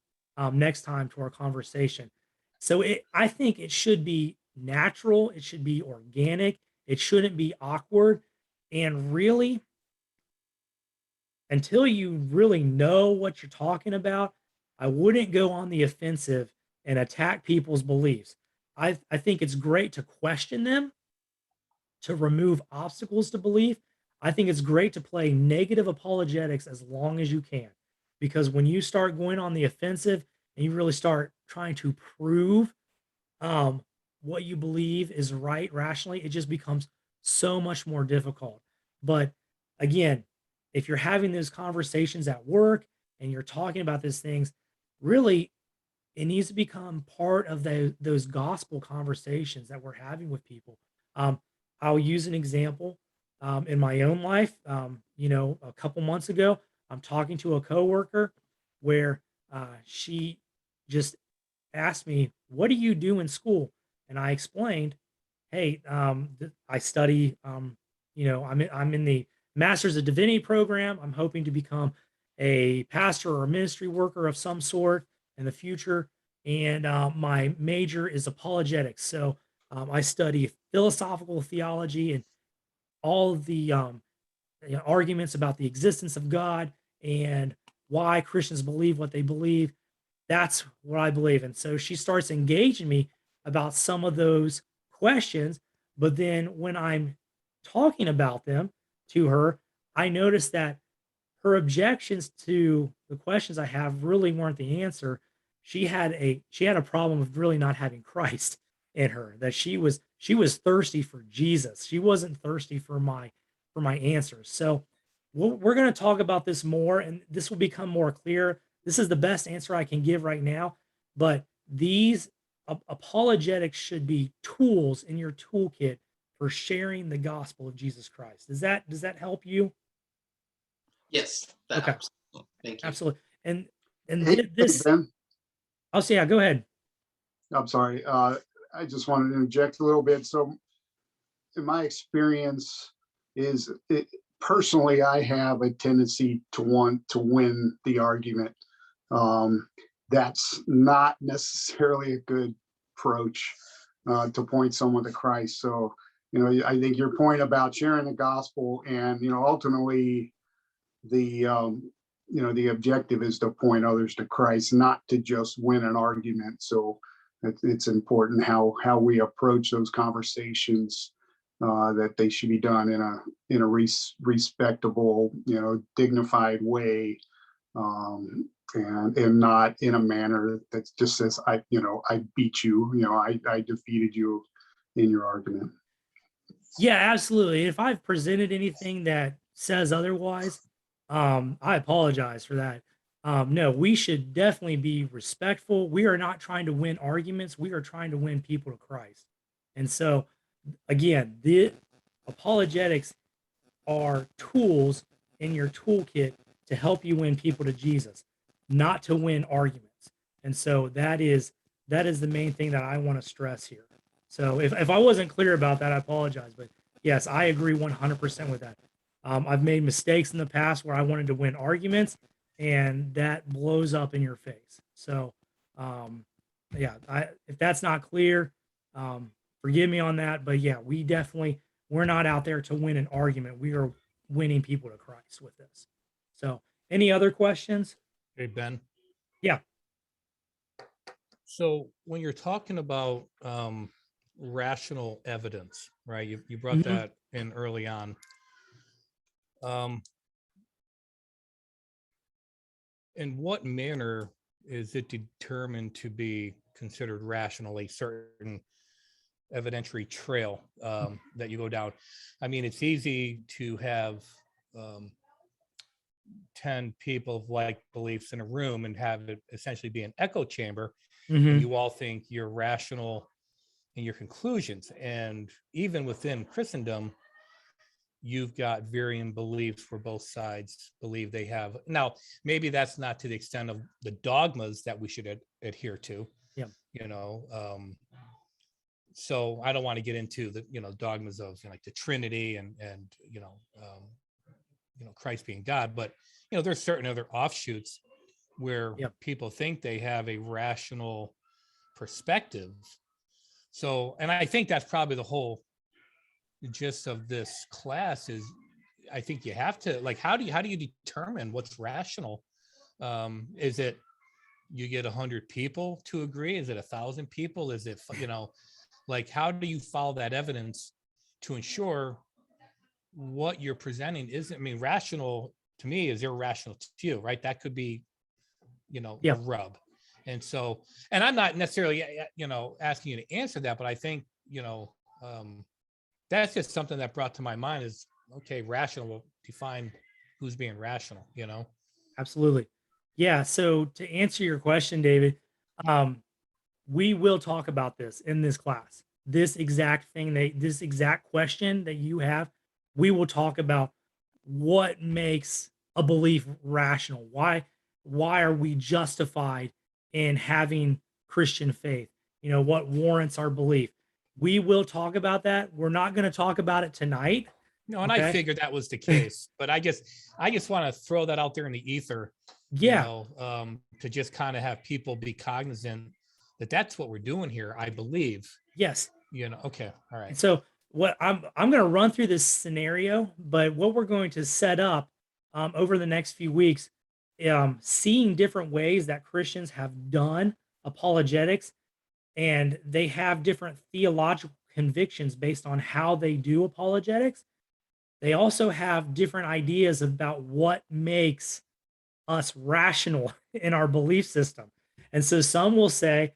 next time to our conversation. So I think it should be natural. It should be organic. It shouldn't be awkward. And really, until you really know what you're talking about, I wouldn't go on the offensive and attack people's beliefs. I think it's great to question them, to remove obstacles to belief. I think it's great to play negative apologetics as long as you can, because when you start going on the offensive and you really start trying to prove um, what you believe is right rationally, it just becomes so much more difficult. But again, if you're having those conversations at work and you're talking about these things, really, it needs to become part of those gospel conversations that we're having with people. I'll use an example in my own life. A couple months ago, I'm talking to a coworker where she just asked me, "What do you do in school?" And I explained, "Hey, I study. I'm in the Master's of Divinity program. I'm hoping to become a pastor or a ministry worker of some sort in the future, and my major is apologetics. So I study philosophical theology and all of the arguments about the existence of God and why Christians believe what they believe. That's what I believe." And so she starts engaging me about some of those questions. But then when I'm talking about them to her, I notice that her objections to the questions I have really weren't the answer. She had a problem of really not having Christ in her, that she was thirsty for Jesus. She wasn't thirsty for my answers. So we're going to talk about this more, and this will become more clear. This is the best answer I can give right now, but these apologetics should be tools in your toolkit for sharing the gospel of Jesus Christ. Does that help you? Yes, that Okay, helps. Thank you. absolutely. And Hey, this, Ben, I'll say, yeah, go ahead. I'm sorry. I just wanted to interject a little bit. So in my experience personally, I have a tendency to want to win the argument. That's not necessarily a good approach to point someone to Christ. So, I think your point about sharing the gospel and, ultimately the objective is to point others to Christ, not to just win an argument. So it's important how we approach those conversations, that they should be done in a respectable, dignified way, and not in a manner that just says, I beat you, I defeated you in your argument. Yeah, absolutely. If I've presented anything that says otherwise, I apologize for that. No, we should definitely be respectful. We are not trying to win arguments. We are trying to win people to Christ. And so, again, the apologetics are tools in your toolkit to help you win people to Jesus, not to win arguments. And so that is the main thing that I want to stress here. So if I wasn't clear about that, I apologize. But yes, I agree 100% with that. I've made mistakes in the past where I wanted to win arguments, and that blows up in your face. So, yeah, if that's not clear, forgive me on that. But yeah, we're not out there to win an argument. We are winning people to Christ with this. So, any other questions? Hey, Ben. Yeah. So when you're talking about rational evidence, right? You brought Mhm. that in early on. In what manner is it determined to be considered rational, a certain evidentiary trail that you go down? I mean, it's easy to have 10 people of like beliefs in a room and have it essentially be an echo chamber, Mhm. and you all think you're rational in your conclusions. And even within Christendom, you've got varying beliefs where both sides believe they have. Now, maybe that's not to the extent of the dogmas that we should adhere to. Yeah. So I don't want to get into the dogmas of like the Trinity and Christ being God, but there's certain other offshoots where Yep. people think they have a rational perspective. So, and I think that's probably the whole gist of this class is, I think you have to, like, how do you determine what's rational? Is it you get 100 people to agree? Is it 1,000 people? Is it, like, how do you follow that evidence to ensure what you're presenting isn't, I mean, rational to me is irrational to you, right? That could be, Yeah. a rub. And so, and I'm not necessarily, asking you to answer that, but I think, that's just something that brought to my mind is, okay, rational, will define who's being rational, Absolutely. Yeah. So to answer your question, David, we will talk about this in this class. This exact question that you have, we will talk about what makes a belief rational. Why are we justified in having Christian faith? What warrants our belief? We will talk about that. We're not going to talk about it tonight. No, and Okay. I figured that was the case, but I just want to throw that out there in the ether, Yeah. to just kind of have people be cognizant that that's what we're doing here, I believe. Yes. Okay. All right. And so what I'm going to run through this scenario, but what we're going to set up over the next few weeks, seeing different ways that Christians have done apologetics, and they have different theological convictions based on how they do apologetics. They also have different ideas about what makes us rational in our belief system. And so some will say,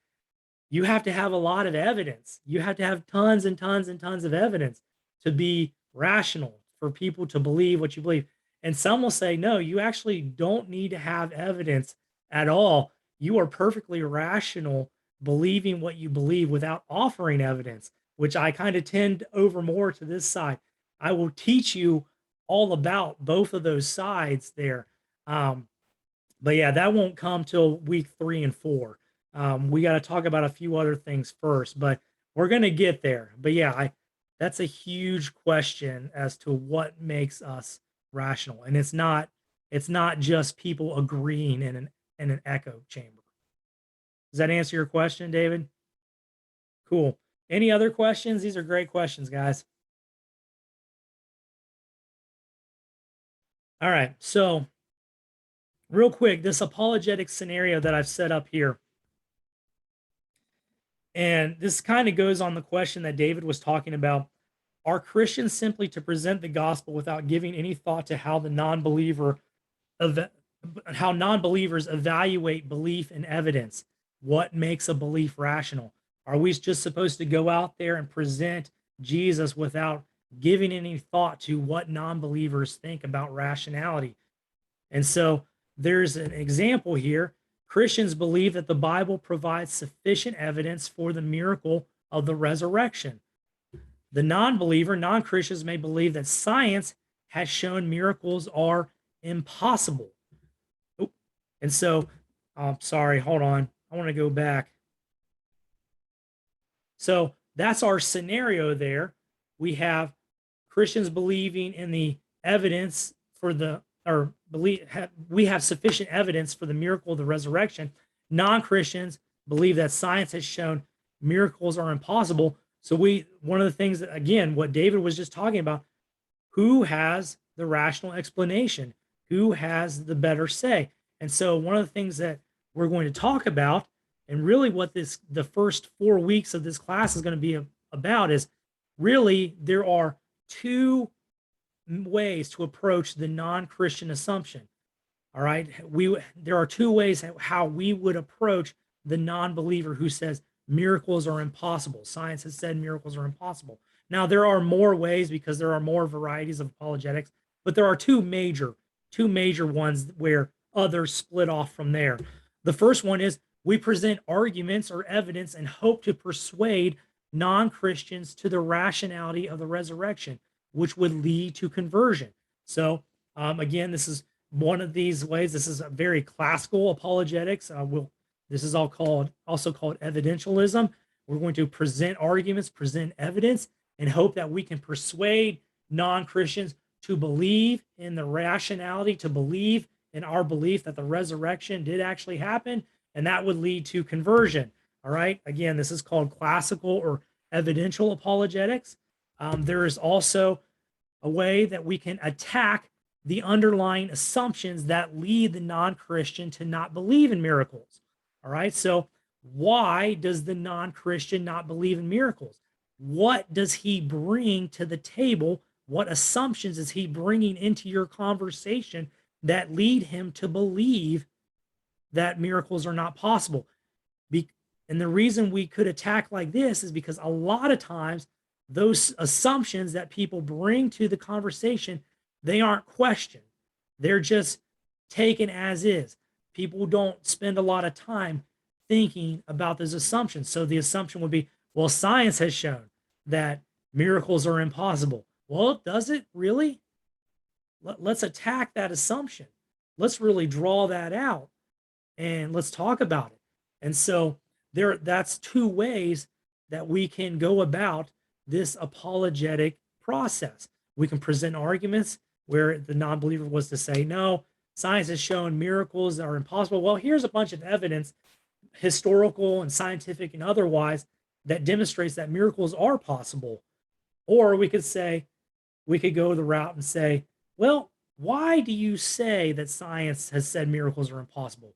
you have to have a lot of evidence. You have to have tons and tons and tons of evidence to be rational, for people to believe what you believe. And some will say, no, you actually don't need to have evidence at all. You are perfectly rational believing what you believe without offering evidence, which I kind of tend over more to this side. I will teach you all about both of those sides there. But yeah, that won't come till week 3 and 4. We got to talk about a few other things first, but we're going to get there. But yeah, that's a huge question as to what makes us rational. And it's not just people agreeing in an echo chamber. Does that answer your question, David? Cool. Any other questions? These are great questions, guys. All right. So real quick, this apologetic scenario that I've set up here. And this kind of goes on the question that David was talking about. Are Christians simply to present the gospel without giving any thought to how non-believers evaluate belief and evidence? What makes a belief rational? Are we just supposed to go out there and present Jesus without giving any thought to what non-believers think about rationality? And so there's an example here. Christians believe that the Bible provides sufficient evidence for the miracle of the resurrection. The non-Christians may believe that science has shown miracles are impossible. And so, sorry, hold on. I want to go back. So that's our scenario there. We have Christians believing in the evidence for the, or we have sufficient evidence for the miracle of the resurrection. Non-Christians believe that science has shown miracles are impossible. So one of the things that, again, what David was just talking about, who has the rational explanation? Who has the better say? And so one of the things that we're going to talk about, and really what the first 4 weeks of this class is going to be about, is really there are two ways to approach the non-Christian assumption. All right. There are two ways how we would approach the non-believer who says miracles are impossible. Science has said miracles are impossible. Now, there are more ways because there are more varieties of apologetics, but there are two major ones where others split off from there. The first one is we present arguments or evidence and hope to persuade non-Christians to the rationality of the resurrection, which would lead to conversion. So again, this is one of these ways. This is a very classical apologetics. This is also called evidentialism. We're going to present arguments, present evidence, and hope that we can persuade non-Christians to believe in the rationality, to believe in our belief that the resurrection did actually happen, and that would lead to conversion. All right. Again, this is called classical or evidential apologetics. There is also a way that we can attack the underlying assumptions that lead the non-Christian to not believe in miracles. All right. So why does the non-Christian not believe in miracles? What does he bring to the table? What assumptions is he bringing into your conversation that lead him to believe that miracles are not possible? And the reason we could attack like this is because a lot of times those assumptions that people bring to the conversation, they aren't questioned. They're just taken as is. People don't spend a lot of time thinking about those assumptions. So the assumption would be, well, science has shown that miracles are impossible. Well, does it really? Let's attack that assumption. Let's really draw that out and let's talk about it. And so that's two ways that we can go about this apologetic process. We can present arguments where the non-believer was to say, no, science has shown miracles are impossible. Well, here's a bunch of evidence, historical and scientific and otherwise, that demonstrates that miracles are possible. Or we could go the route and say, well, why do you say that science has said miracles are impossible?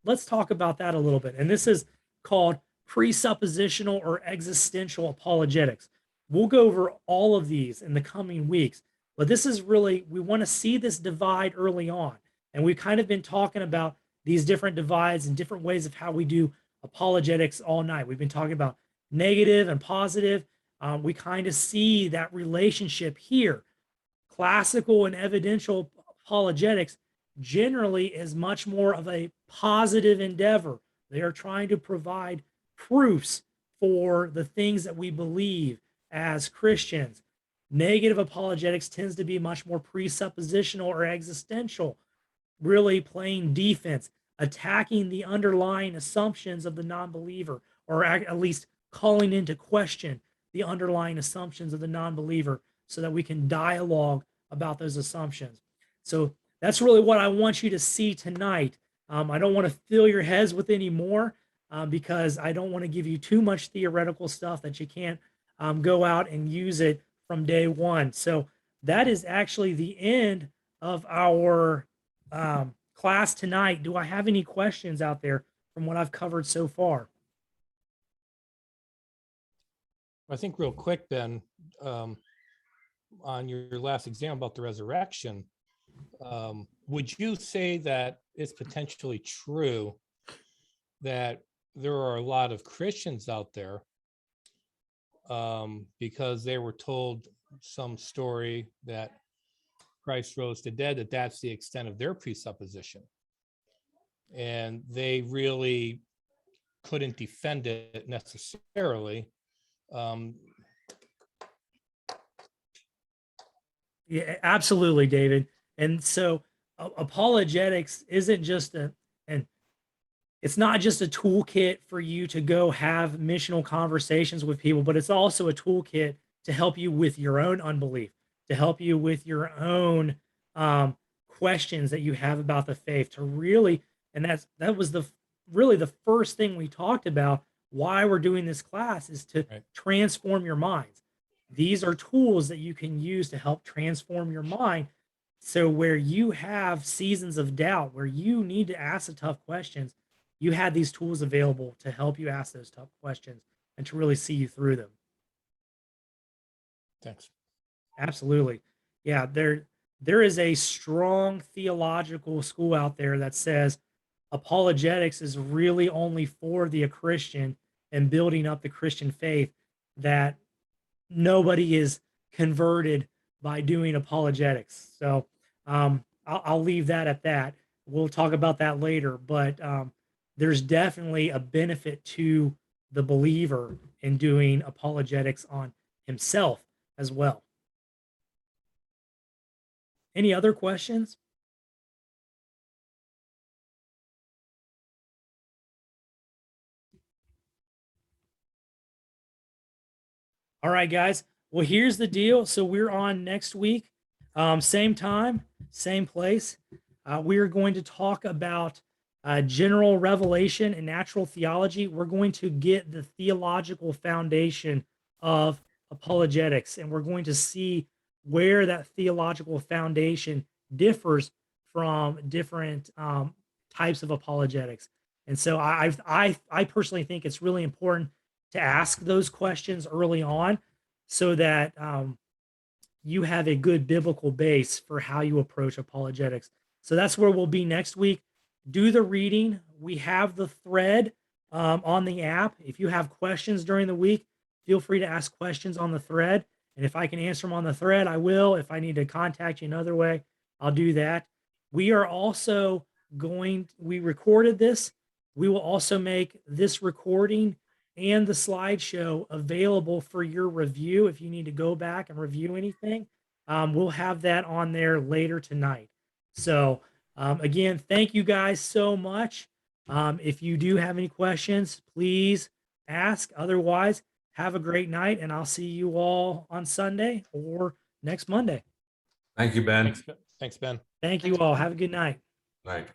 Let's talk about that a little bit. And this is called presuppositional or existential apologetics. We'll go over all of these in the coming weeks, but this is really, we want to see this divide early on. And we've kind of been talking about these different divides and different ways of how we do apologetics all night. We've been talking about negative and positive. We kind of see that relationship here. Classical and evidential apologetics generally is much more of a positive endeavor. They are trying to provide proofs for the things that we believe as Christians. Negative apologetics tends to be much more presuppositional or existential, really playing defense, attacking the underlying assumptions of the non-believer, or at least calling into question the underlying assumptions of the non-believer so that we can dialogue about those assumptions. So that's really what I want you to see tonight. I don't want to fill your heads with any more because I don't want to give you too much theoretical stuff that you can't go out and use it from day one. So that is actually the end of our class tonight. Do I have any questions out there from what I've covered so far? I think real quick, Ben, on your last example about the resurrection, would you say that it's potentially true that there are a lot of Christians out there because they were told some story that Christ rose to dead, that's the extent of their presupposition, and they really couldn't defend it necessarily? Yeah, absolutely, David. And so apologetics isn't just it's not just a toolkit for you to go have missional conversations with people, but it's also a toolkit to help you with your own unbelief. to help you with your own questions that you have about the faith, to really, and that was really the first thing we talked about. Why we're doing this class is to transform your minds. These are tools that you can use to help transform your mind. So where you have seasons of doubt, where you need to ask the tough questions, you had these tools available to help you ask those tough questions and to really see you through them. Thanks. Absolutely. Yeah, there is a strong theological school out there that says apologetics is really only for the Christian and building up the Christian faith, that nobody is converted by doing apologetics. So I'll leave that at that. We'll talk about that later, but there's definitely a benefit to the believer in doing apologetics on himself as well. Any other questions? All right, guys. Well, here's the deal. So we're on next week, same time, same place. We are going to talk about general revelation and natural theology. We're going to get the theological foundation of apologetics, and we're going to see where that theological foundation differs from different types of apologetics. And so I personally think it's really important to ask those questions early on, so that you have a good biblical base for how you approach apologetics. So that's where we'll be next week. Do the reading. We have the thread on the app. If you have questions during the week, feel free to ask questions on the thread. And if I can answer them on the thread, I will. If I need to contact you another way, I'll do that. We are also we recorded this. We will also make this recording and the slideshow available for your review. If you need to go back and review anything, we'll have that on there later tonight. So again, thank you guys so much. If you do have any questions, please ask. Otherwise, have a great night, and I'll see you all on Sunday or next Monday. Thank you, Ben. Thanks, Ben. Thank you all. Have a good night. Night.